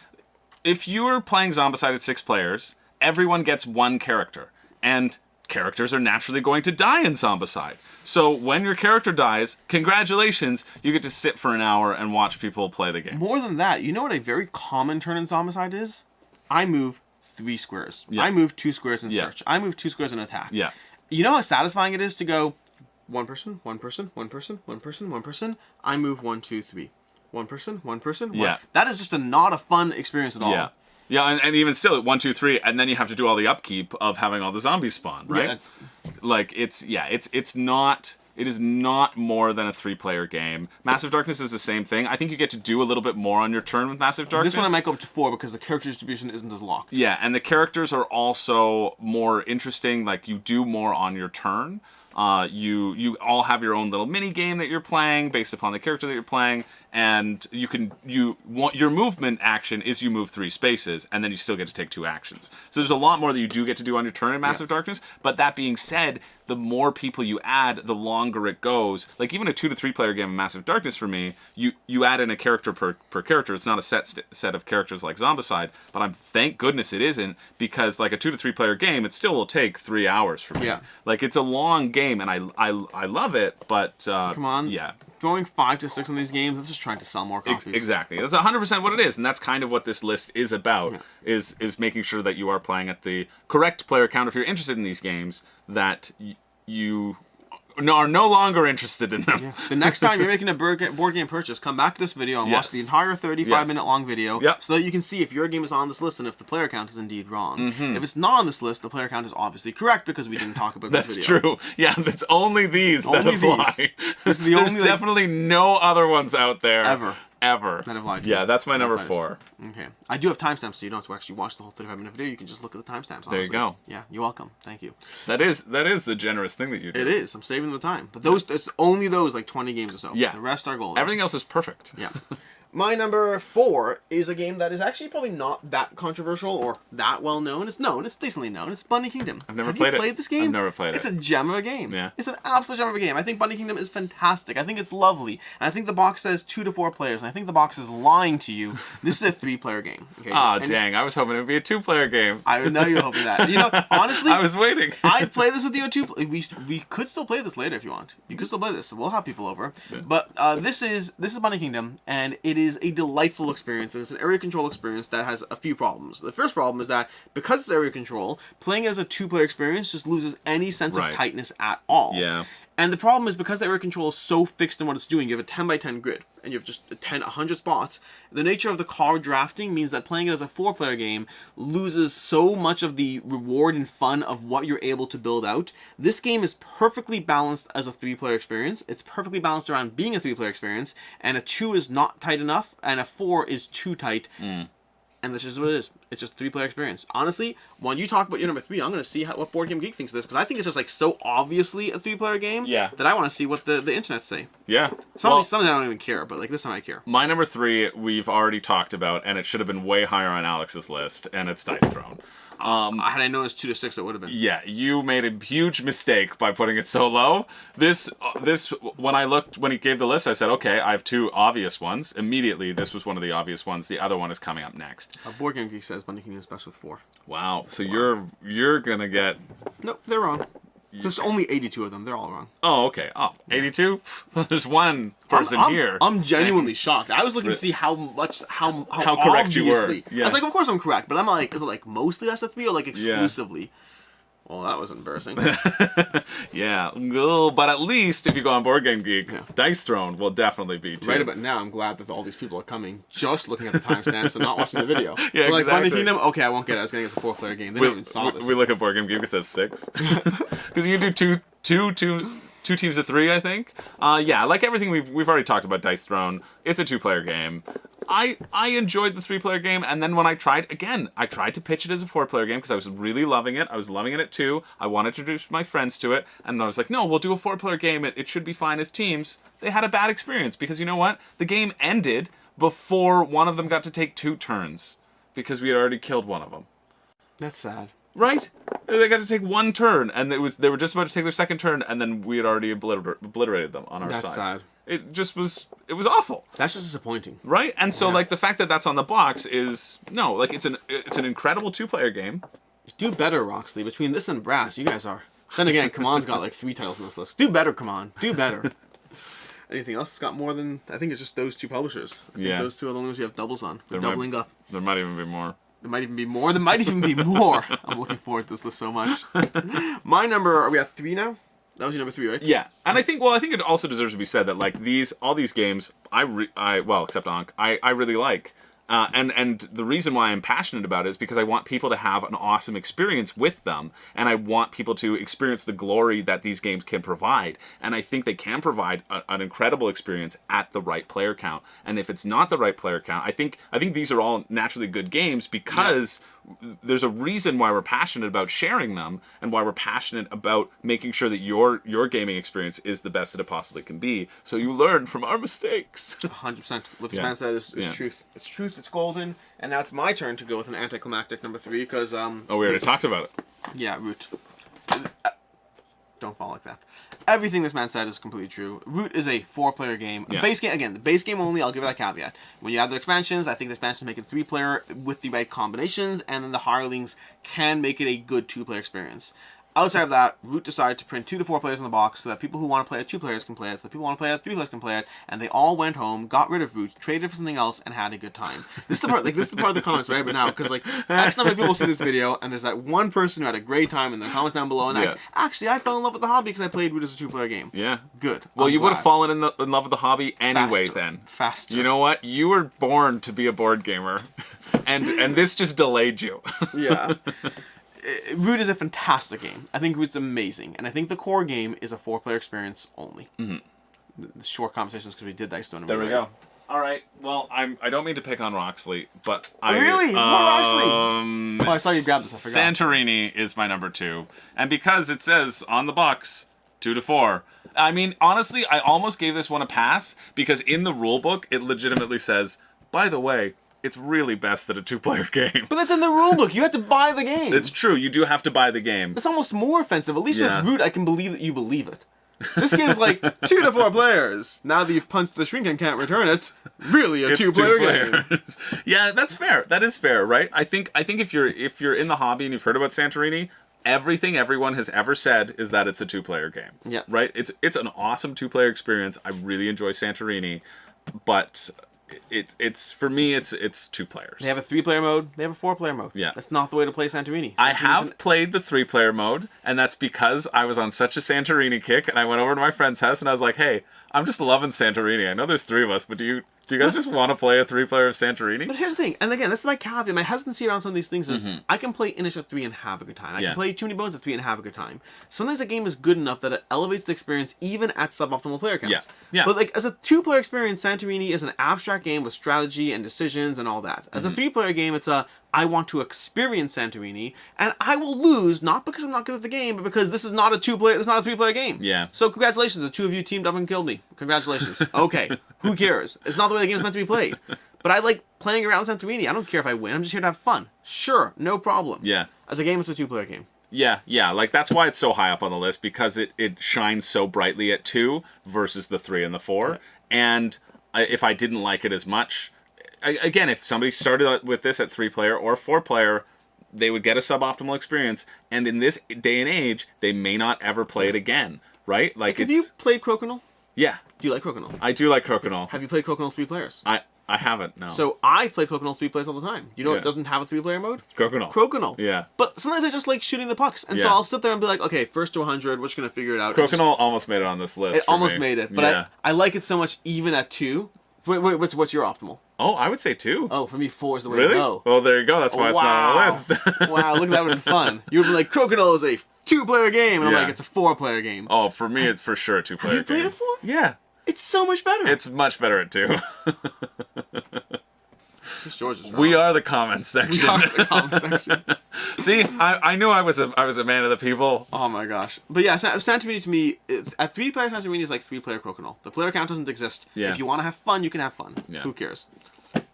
B: if you are playing Zombicide at 6 players, everyone gets 1 character, and characters are naturally going to die in Zombicide. So when your character dies, congratulations, you get to sit for an hour and watch people play the game.
A: More than that, you know what a very common turn in Zombicide is? I move 3 squares.
B: Yeah.
A: I move 2 squares in search. I move 2 squares in attack.
B: Yeah.
A: You know how satisfying it is to go 1 person, 1 person, 1 person, 1 person, 1 person. I move 1, 2, 3. 1 person, 1 person.
B: Yeah.
A: That is just not a fun experience at all.
B: Yeah. Yeah, and even still, 1, 2, 3, and then you have to do all the upkeep of having all the zombies spawn, right?
A: Yeah,
B: like it is not more than a 3-player game. Massive Darkness is the same thing. I think you get to do a little bit more on your turn with Massive Darkness.
A: This one I might go up to 4 because the character distribution isn't as locked.
B: Yeah, and the characters are also more interesting. Like, you do more on your turn. You all have your own little mini game that you're playing based upon the character that you're playing, and your movement action is you move 3 spaces, and then you still get to take 2 actions. So there's a lot more that you do get to do on your turn in Massive Darkness. But that being said, the more people you add, the longer it goes. Like even a 2 to 3 player game of Massive Darkness for me, you add in a character per character. It's not a set of characters like Zombicide, but thank goodness it isn't, because like a 2 to 3 player game, it still will take 3 hours for me.
A: Yeah. Like
B: it's a long game, and I love it, but
A: come on,
B: yeah.
A: Going 5 to 6 on these games, that's just trying to sell more copies.
B: Exactly. That's 100% what it is, and that's kind of what this list is about, is making sure that you are playing at the correct player count if you're interested in these games, that you are no longer interested in them.
A: Yeah. The next time you're making a board game purchase, come back to this video and watch the entire 35-minute long video so that you can see if your game is on this list and if the player count is indeed wrong. If it's not on this list, the player count is obviously correct because we didn't talk about this video.
B: That's true. Yeah, it's only these that apply.
A: There's
B: definitely no other ones out there.
A: Ever. That have lied to
B: Yeah,
A: you.
B: that's my number 4.
A: Okay. I do have timestamps, so you don't have to actually watch the whole 35-minute video. You can just look at the timestamps.
B: There you go.
A: Yeah, you're welcome. Thank you.
B: That is a generous thing that you do.
A: It is. I'm saving the time. But it's only those like 20 games or so.
B: Yeah.
A: The rest are gold.
B: Everything else is perfect.
A: Yeah. My number 4 is a game that is actually probably not that controversial or that well known. It's known. It's decently known. It's Bunny Kingdom.
B: I've never played it.
A: Have you played this game?
B: I've never played it.
A: It's a gem of a game.
B: Yeah.
A: It's an absolute gem of a game. I think Bunny Kingdom is fantastic. I think it's lovely. And I think the box says 2 to 4 players. And I think the box is lying to you. This is a 3-player game. Okay?
B: Dang. I was hoping it would be a 2-player game.
A: I know you're hoping that. You know, honestly,
B: I was waiting.
A: I'd play this with you at 2. We could still play this later if you want. You could still play this. We'll have people over. Yeah. But this is Bunny Kingdom, and it is a delightful experience. It's an area control experience that has a few problems. The first problem is that because it's area control, playing as a 2-player experience just loses any sense of tightness at all.
B: Yeah.
A: And the problem is because the area control is so fixed in what it's doing, you have a 10 by 10 grid, and you have just 100 spots. The nature of the card drafting means that playing it as a 4-player game loses so much of the reward and fun of what you're able to build out. This game is perfectly balanced as a 3-player experience. It's perfectly balanced around being a 3-player experience, and a 2 is not tight enough, and a 4 is too tight. And this is what it is. It's just a 3-player experience. Honestly, when you talk about your number 3, I'm going to see what Board Game Geek thinks of this, because I think it's just like so obviously a 3-player game that I want to see what the internet say.
B: Yeah.
A: Some I don't even care, but like this time I care.
B: My number 3 we've already talked about, and it should have been way higher on Alex's list, and it's Dice Throne.
A: Had I known it was 2 to 6, it would have been.
B: Yeah, you made a huge mistake by putting it so low. This when he gave the list, I said, okay, I have 2 obvious ones. Immediately, this was one of the obvious ones. The other one is coming up next.
A: Board Game Geek says Bunny Kingdom is best with 4.
B: Wow, so you're gonna get...
A: Nope, they're wrong. There's only 82 of them. They're all wrong.
B: Oh, okay. Oh, 82? There's one person here.
A: I'm genuinely shocked. I was looking to see how
B: correct you were.
A: Yeah. I was like, of course I'm correct, but I'm like, is it like mostly best of 3 or like exclusively? Yeah. Well, that was embarrassing.
B: Yeah, but at least if you go on Board Game Geek, Dice Throne will definitely be 2.
A: Right about now, I'm glad that all these people are coming just looking at the timestamps and not watching the video.
B: Yeah,
A: like, Bunny Kingdom, okay, I won't get it. I was going to get a 4-player game. They don't even saw this.
B: We look at Board Game Geek, it says 6. Because you can do two teams of 3, I think. Yeah, like everything we've already talked about Dice Throne, it's a 2-player game. I enjoyed the 3-player game, and then when I tried to pitch it as a 4-player game because I was really loving it. I was loving it at 2. I wanted to introduce my friends to it, and I was like, no, we'll do a 4-player game. It should be fine as teams. They had a bad experience because you know what? The game ended before one of them got to take 2 turns because we had already killed one of them. That's sad. Right? They got to take 1 turn, and they were just about to take their 2nd turn, and then we had already obliterated them on our side. That's sad. It was awful.
A: That's just disappointing.
B: Right? And so, like, the fact that that's on the box is, no, like, it's an incredible 2-player game.
A: Do better, Roxley. Between this and Brass, you guys are. Then again, Kamon's got, like, 3 titles on this list. Do better, Kamon. Do better. Anything else that's got more than... I think it's just those 2 publishers. I think those 2 are the only ones you have doubles on. They're doubling up.
B: There might even be more.
A: There might even be more. There might even be more. I'm looking forward to this list so much. My number... Are we at 3 now? That was your number 3, right?
B: Yeah, and I think it also deserves to be said that like all these games, except Ankh, I really like, and the reason why I'm passionate about it is because I want people to have an awesome experience with them, and I want people to experience the glory that these games can provide, and I think they can provide an incredible experience at the right player count. And if it's not the right player count, I think these are all naturally good games because. Yeah. There's a reason why we're passionate about sharing them and why we're passionate about making sure that your gaming experience is the best that it possibly can be. So you learn from our mistakes.
A: 100%. What Span said is truth. It's truth, it's golden. And now it's my turn to go with an anticlimactic number 3 because...
B: we already talked about it.
A: Yeah, Root. Don't fall like that. Everything this man said is completely true. Root is a 4-player game.
B: Yeah.
A: Base game, again, the base game only, I'll give it that caveat. When you add the expansions, I think the expansions make it 3-player with the right combinations, and then the hirelings can make it a good 2-player experience. Outside of that, Root decided to print 2 to 4 players in the box so that people who want to play it 2 players can play it, so that people who want to play it 3 players can play it, and they all went home, got rid of Root, traded for something else, and had a good time. This is the part, this is the part of the comments right now, because X number of people see this video, and there's that one person who had a great time in the comments down below, and actually, I fell in love with the hobby because I played Root as a 2-player game.
B: Yeah.
A: Good.
B: Well, you would have fallen in love with the hobby anyway. Then.
A: Faster.
B: You know what? You were born to be a board gamer, and this just delayed you.
A: Yeah. Root is a fantastic game. I think Root's amazing, and I think the core game is a 4-player experience only. Mm-hmm. The short conversations because we did Dice Stone.
B: There we go. All right. Well, I don't mean to pick on Roxley, but
A: really? More Roxley? I saw you grab this. I forgot.
B: Santorini is my number 2, and because it says on the box 2 to 4. I mean, honestly, I almost gave this one a pass because in the rule book it legitimately says, by the way, it's really best at a 2-player game.
A: But that's in the rulebook. You have to buy the game.
B: It's true. You do have to buy the game.
A: It's almost more offensive. At least with Root, I can believe that you believe it. This game's like 2 to 4 players. Now that you've punched the shrink and can't return it, it's really a 2-player game.
B: Yeah, that's fair. That is fair, right? I think if you're in the hobby and you've heard about Santorini, everything everyone has ever said is that it's a 2-player game.
A: Yeah.
B: Right? It's an awesome 2-player experience. I really enjoy Santorini, but it's for me it's 2 players.
A: They have a 3-player mode. They have a 4-player mode.
B: Yeah,
A: that's not the way to play Santorini.
B: I have played the 3-player mode, and that's because I was on such a Santorini kick, and I went over to my friend's house and I was like, "Hey, I'm just loving Santorini. I know there's 3 of us, but do you guys just want to play a 3-player of Santorini?"
A: But here's the thing, and again, this is my caveat. My hesitancy around some of these things is I can play Inish at 3 and have a good time. I can play Too Many Bones at 3 and have a good time. Sometimes a game is good enough that it elevates the experience even at suboptimal player counts.
B: Yeah.
A: But as a 2-player experience, Santorini is an abstract game with strategy and decisions and all that. As a 3-player game, it's I want to experience Santorini, and I will lose not because I'm not good at the game, but because this is not a 2-player. It's not a 3-player game.
B: Yeah.
A: So congratulations, the 2 of you teamed up and killed me. Congratulations. Okay, who cares? It's not the way the game's meant to be played. But I like playing around Santorini. I don't care if I win. I'm just here to have fun. Sure, no problem.
B: Yeah.
A: As a game, it's a 2-player game.
B: Yeah, like that's why it's so high up on the list, because it shines so brightly at 2 versus the 3 and the 4. Right. And if I didn't like it as much, again, if somebody started with this at 3-player or 4-player, they would get a suboptimal experience, and in this day and age, they may not ever play it again, right? Like,
A: have you played Crokinole?
B: Yeah.
A: Do you like Crokinole?
B: I do like Crokinole.
A: Have you played Crokinole 3 players?
B: I haven't, no.
A: So I play Crokinole 3 players all the time. You know what doesn't have a 3-player mode?
B: Crokinole.
A: Crokinole.
B: Yeah.
A: But sometimes I just like shooting the pucks. And so I'll sit there and be like, okay, first to 100, we're just going to figure it out.
B: Crokinole almost made it on this list.
A: It almost made it. But I like it so much even at 2. Wait, what's your optimal?
B: Oh, I would say 2.
A: Oh, for me, 4 is the way
B: to
A: go.
B: Well, there you go. That's why it's not on the list.
A: Wow, look, that would have been fun. You would be like, Crokinole is a 2-player game. And I'm like, it's a 4-player game.
B: Oh, for me, it's for sure a 2-player game.
A: Have you played it 4?
B: Yeah.
A: It's so much better.
B: It's much better at 2.
A: George is
B: we are the comments section.
A: We are the comments section.
B: See, I knew I was a man of the people.
A: Oh my gosh. But yeah, Santorini to me, a 3-player Santorini is like 3-player Crokinole. The player count doesn't exist.
B: Yeah.
A: If you want to have fun, you can have fun.
B: Yeah.
A: Who cares?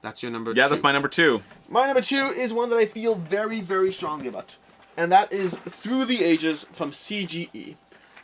A: That's your number 2.
B: Yeah, that's my number 2.
A: My number 2 is one that I feel very, very strongly about. And that is Through the Ages from CGE.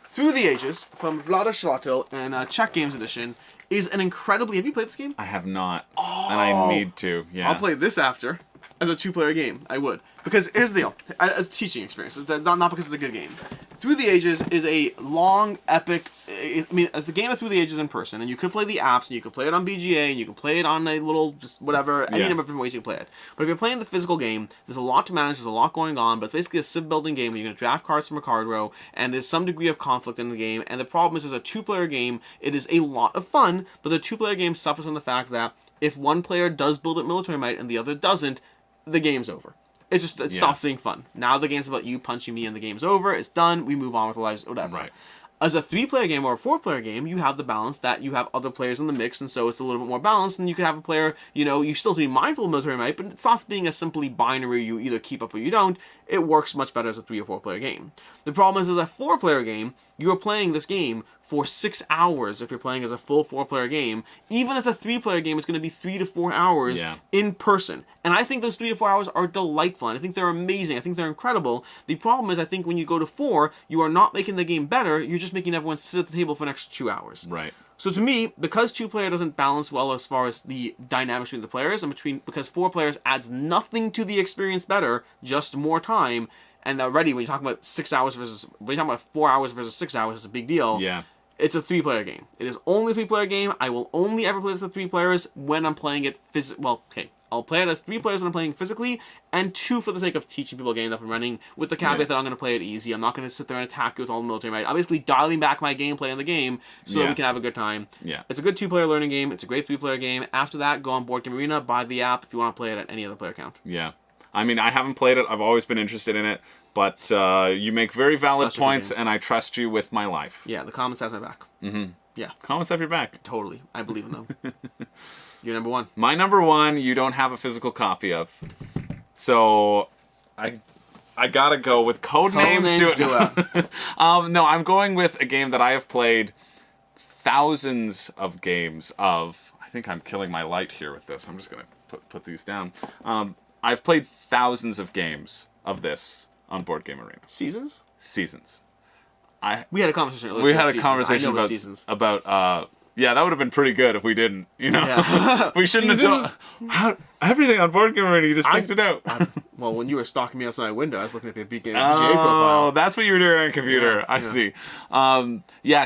A: Through the Ages from Vlada Shvatil and Czech Games Edition is an incredibly... Have you played this game?
B: I have not. Oh, and I need to, yeah.
A: I'll play this after as a 2-player game. I would. Because here's the deal. A teaching experience. Not because it's a good game. Through the Ages is a long, epic... I mean, the game of Through the Ages in person, and you could play the apps, and you could play it on BGA, and you could play it on a little, just whatever, any number of different ways you can play it. But if you're playing the physical game, there's a lot to manage, there's a lot going on, but it's basically a civ-building game where you're going to draft cards from a card row, and there's some degree of conflict in the game, and the problem is, as a 2-player game, it is a lot of fun, but the 2-player game suffers from the fact that if one player does build up military might and the other doesn't, the game's over. It stops being fun. Now the game's about you punching me and the game's over. It's done. We move on with our lives, whatever.
B: Right.
A: As a 3-player game or a 4-player game, you have the balance that you have other players in the mix, and so it's a little bit more balanced, and you can have a player, you still have to be mindful of military might, but it stops being a simply binary, you either keep up or you don't. It works much better as a 3 or 4-player game. The problem is, as a 4-player game, you're playing this game for 6 hours if you're playing as a full 4-player game. Even as a 3-player game, it's going to be 3 to 4 hours in person. And I think those 3 to 4 hours are delightful. And I think they're amazing. I think they're incredible. The problem is, I think when you go to 4, you are not making the game better. You're just making everyone sit at the table for an extra 2 hours.
B: Right.
A: So to me, because 2-player doesn't balance well as far as the dynamics between the players, and because 4 players adds nothing to the experience better, just more time. And already, when you're talking about 6 hours when you're talking about 4 hours versus 6 hours, it's a big deal.
B: Yeah.
A: It's a 3-player game. It is only a 3-player game. I will only ever play this with 3 players when I'm playing it I'll play it as 3 players when I'm playing physically, and 2 for the sake of teaching people games up and running, with the caveat that I'm going to play it easy. I'm not going to sit there and attack you with all the military might. I'm basically dialing back my gameplay in the game so that we can have a good time.
B: Yeah.
A: It's a good 2-player learning game. It's a great 3-player game. After that, go on Board Game Arena, buy the app if you want to play it at any other player count.
B: Yeah. I mean, I haven't played it. I've always been interested in it. But you make very valid points, and I trust you with my life.
A: Yeah, the comments has my back. Mm-hmm. Yeah.
B: Comments have your back.
A: Totally. I believe in them. Your number 1.
B: My number 1, you don't have a physical copy of. So, I gotta go with Codenames Duet. No, I'm going with a game that I have played thousands of games of. I think I'm killing my light here with this. I'm just gonna put these down. I've played thousands of games of this on Board Game Arena.
A: Seasons.
B: We had a conversation
A: earlier. We had a conversation
B: about yeah, that would have been pretty good if we didn't. You know, we shouldn't have. Everything on Board Game Arena, you just picked it out.
A: Well, when you were stalking me outside my window, I was looking at the BGA profile.
B: Oh, that's what you were doing on a computer. I see.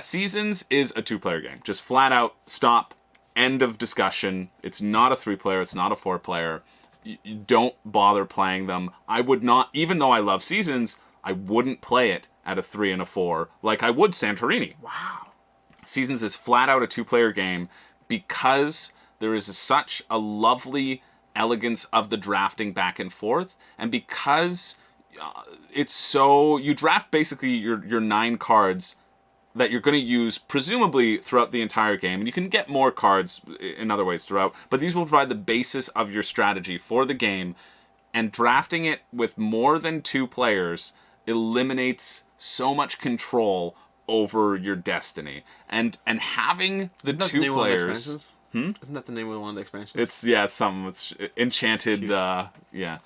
B: Seasons is a 2-player game. Just flat out stop. End of discussion. It's not a 3-player. It's not a 4-player. You don't bother playing them. I would not, even though I love Seasons, I wouldn't play it at a 3 and a 4 like I would Santorini.
A: Wow.
B: Seasons is flat out a 2-player game because there is such a lovely elegance of the drafting back and forth, and because it's so, you draft basically your 9 cards that you're going to use presumably throughout the entire game, and you can get more cards in other ways throughout, but these will provide the basis of your strategy for the game, and drafting it with more than 2 players eliminates so much control over your destiny, and having the 2 players.
A: Isn't that the name of one of the expansions?
B: It's something. It's enchanted. But yeah,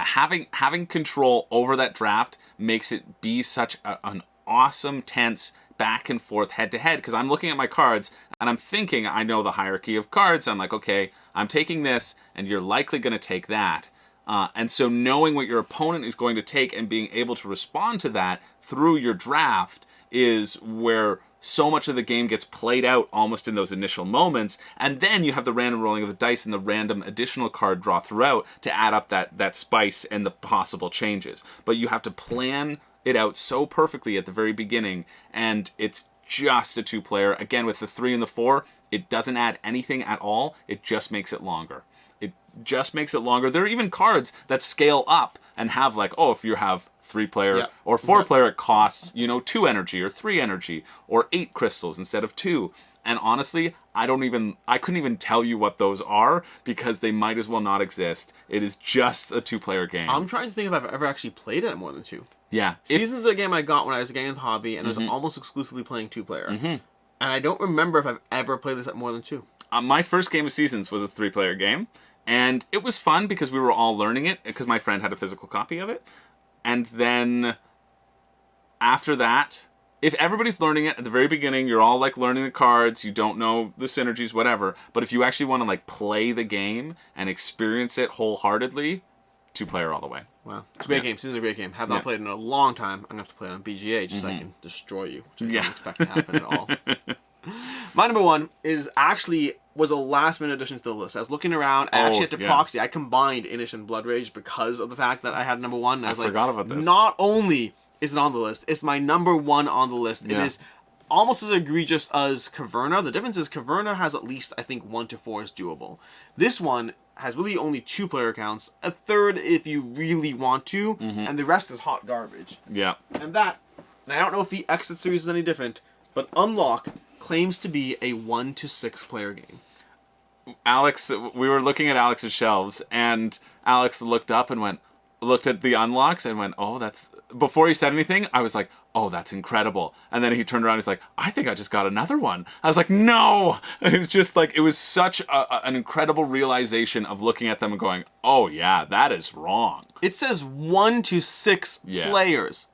B: having control over that draft makes it be such an awesome, tense back and forth head to head, because I'm looking at my cards and I'm thinking I know the hierarchy of cards. I'm like, okay, I'm taking this, and you're likely going to take that. And so knowing what your opponent is going to take and being able to respond to that through your draft is where so much of the game gets played out almost in those initial moments. And then you have the random rolling of the dice and the random additional card draw throughout to add up that spice and the possible changes. But you have to plan it out so perfectly at the very beginning, and it's just a 2-player. Again, with the 3 and the 4, it doesn't add anything at all. It just makes it longer. There are even cards that scale up and have like, if you have 3-player or 4-player, it costs 2 energy or 3 energy or 8 crystals instead of 2. And honestly, I couldn't even tell you what those are, because they might as well not exist. It is just a 2-player game.
A: I'm trying to think if I've ever actually played it at more than 2.
B: Yeah.
A: Seasons is a game I got when I was getting into the hobby, and I was almost exclusively playing 2-player. Mm-hmm. And I don't remember if I've ever played this at more than 2.
B: My first game of Seasons was a 3-player game. And it was fun because we were all learning it, because my friend had a physical copy of it. And then after that, if everybody's learning it at the very beginning, you're all like learning the cards, you don't know the synergies, whatever. But if you actually want to like play the game and experience it wholeheartedly, 2-player all the way.
A: Wow. It's a great game. Seasons is a great game. Have not played it in a long time. I'm going to have to play it on BGA just so I can destroy you, which I don't expect to happen at all. My number 1 was a last-minute addition to the list. I was looking around. I actually had to proxy. I combined Inish and Blood Rage because of the fact that I had number 1. And I
B: forgot about this.
A: Not only is it on the list, it's my number 1 on the list. Yeah. It is almost as egregious as Caverna. The difference is Caverna has at least, I think, 1 to 4 is doable. This one has really only 2-player counts, a third if you really want to, and the rest is hot garbage.
B: Yeah.
A: And I don't know if the Exit series is any different, but Unlock claims to be a 1 to 6-player game.
B: Alex, we were looking at Alex's shelves, and Alex looked up and went, looked at the unlocks and went, oh, that's... Before he said anything, I was like, oh, that's incredible. And then he turned around and he's like, I think I just got another one. I was like, no! It was just like, it was such an incredible realization of looking at them and going, oh, yeah, that is wrong.
A: It says 1 to 6 players.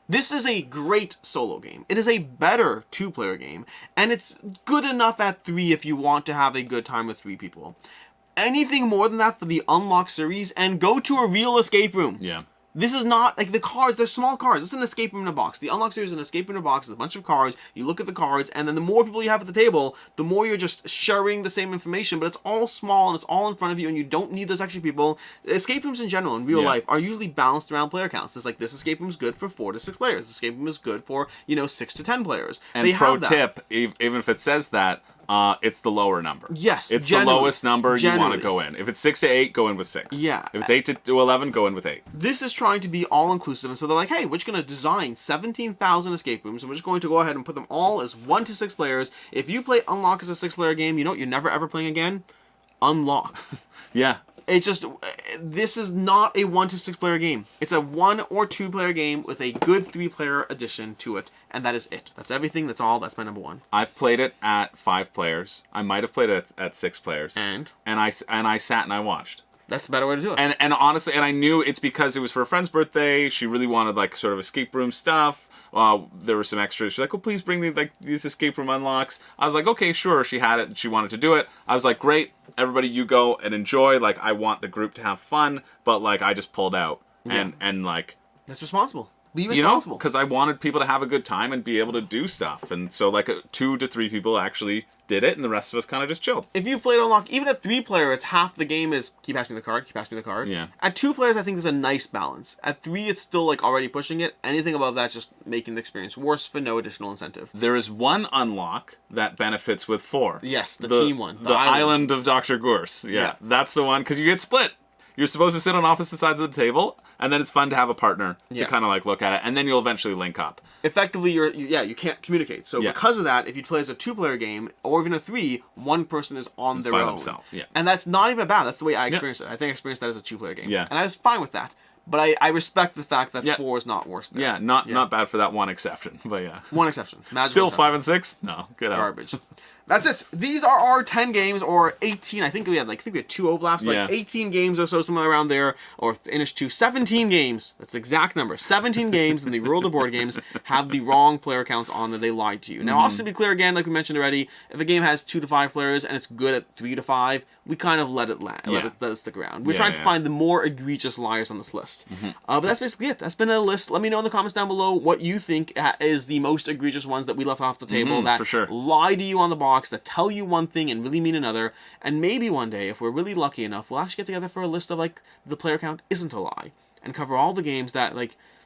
A: This is a great solo game. It is a better 2-player game. And it's good enough at 3 if you want to have a good time with 3 people. Anything more than that for the Unlock series, and go to a real escape room.
B: Yeah.
A: This is not, like, the cards, they're small cards. It's an escape room in a box. The Unlock series is an escape room in a box. It's a bunch of cards. You look at the cards, and then the more people you have at the table, the more you're just sharing the same information, but it's all small, and it's all in front of you, and you don't need those extra people. Escape rooms in general, in real life, are usually balanced around player counts. It's like, this escape room is good for 4 to 6 players. This escape room is good for, 6 to 10 players.
B: And pro tip, even if it says that, it's the lower number.
A: Yes,
B: it's the lowest number you want to go in. If it's 6 to 8, go in with 6.
A: Yeah.
B: If it's 8 to 11, go in with 8.
A: This is trying to be all-inclusive, and so they're like, hey, we're just going to design 17,000 escape rooms, and we're just going to go ahead and put them all as 1 to 6 players. If you play Unlock as a 6-player game, you know what you're never ever playing again? Unlock.
B: Yeah.
A: It's just, this is not a 1 to 6 player game. It's a 1 or 2 player game with a good 3-player addition to it. And that is it. That's everything. That's all. That's my number 1.
B: I've played it at 5 players. I might have played it at 6 players.
A: And
B: I sat and I watched.
A: That's the better way to do it.
B: And honestly, and I knew it's because it was for a friend's birthday. She really wanted like sort of escape room stuff. There were some extras. She's like, "Oh, please bring me like these escape room unlocks." I was like, "Okay, sure." She had it. She wanted to do it. I was like, "Great, everybody, you go and enjoy." Like, I want the group to have fun, but like I just pulled out and like
A: that's responsible. Be responsible.
B: Because I wanted people to have a good time and be able to do stuff. And so, like, 2 to 3 people actually did it, and the rest of us kind of just chilled.
A: If you played Unlock, even at 3-player, it's half the game is keep passing me the card, keep passing me the card.
B: Yeah.
A: At 2 players, I think there's a nice balance. At 3, it's still, like, already pushing it. Anything above that's just making the experience worse for no additional incentive.
B: There is one unlock that benefits with 4.
A: Yes, the team one.
B: The island of Dr. Gorse. Yeah, that's the one, because you get split. You're supposed to sit on opposite sides of the table, and then it's fun to have a partner to kind of like look at it, and then you'll eventually link up.
A: Effectively, you can't communicate. So because of that, if you play as a 2-player game, or even a 3, one person is on their own.
B: By themselves,
A: And that's not even bad. That's the way I experienced it. I think I experienced that as a 2-player game.
B: Yeah.
A: And I was fine with that. But I respect the fact that 4 is not worse than
B: Yeah, not bad for that one exception, but yeah.
A: One exception.
B: Still 5 and 6? No, get out.
A: Garbage. That's it. These are our 10 games, or 18. I think we had 2 overlaps, 18 games or so, somewhere around there, or finish 2. 17 games. That's the exact number. 17 games in the world of board games have the wrong player counts on that they lied to you. Now, also to be clear again, like we mentioned already, if a game has 2 to 5 players and it's good at 3 to 5, we kind of let it let it stick around. We're trying to find the more egregious liars on this list. But that's basically it. That's been a list. Let me know in the comments down below what you think is the most egregious ones that we left off the table that
B: for sure.
A: lie to you on the box, that tell you one thing and really mean another. And maybe one day, if we're really lucky enough, we'll actually get together for a list of the player count isn't a lie, and cover all the games that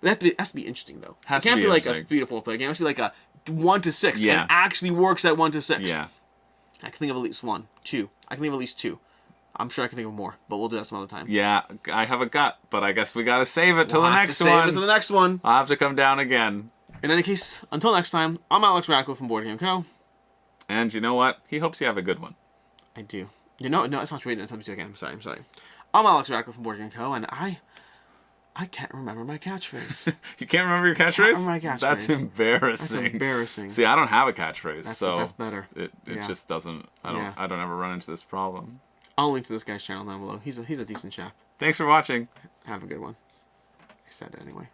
A: that has to be interesting though. It can't be like a 3 to 4 player game. It has to be like a 1 to 6 and actually works at 1 to 6.
B: Yeah.
A: I can think of at least 1, 2. I can think of at least 2. I'm sure I can think of more, but we'll do that some other time.
B: Yeah, I have a gut, but I guess we gotta save it till the next one.
A: Save it till the next one.
B: I'll have to come down again.
A: In any case, until next time, I'm Alex Radcliffe from Board Game Co.
B: And you know what? He hopes you have a good one.
A: I do. No, it's not waiting. It's not again. I'm sorry. I'm Alex Radcliffe from Board Game Co. And I can't remember my catchphrase.
B: You can't remember your catchphrase?
A: I can't remember my catchphrase.
B: That's embarrassing.
A: That's embarrassing.
B: See, I don't have a catchphrase, so
A: that's better.
B: It just doesn't. I don't ever run into this problem.
A: I'll link to this guy's channel down below. He's a decent chap.
B: Thanks for watching.
A: Have a good one. I said it anyway.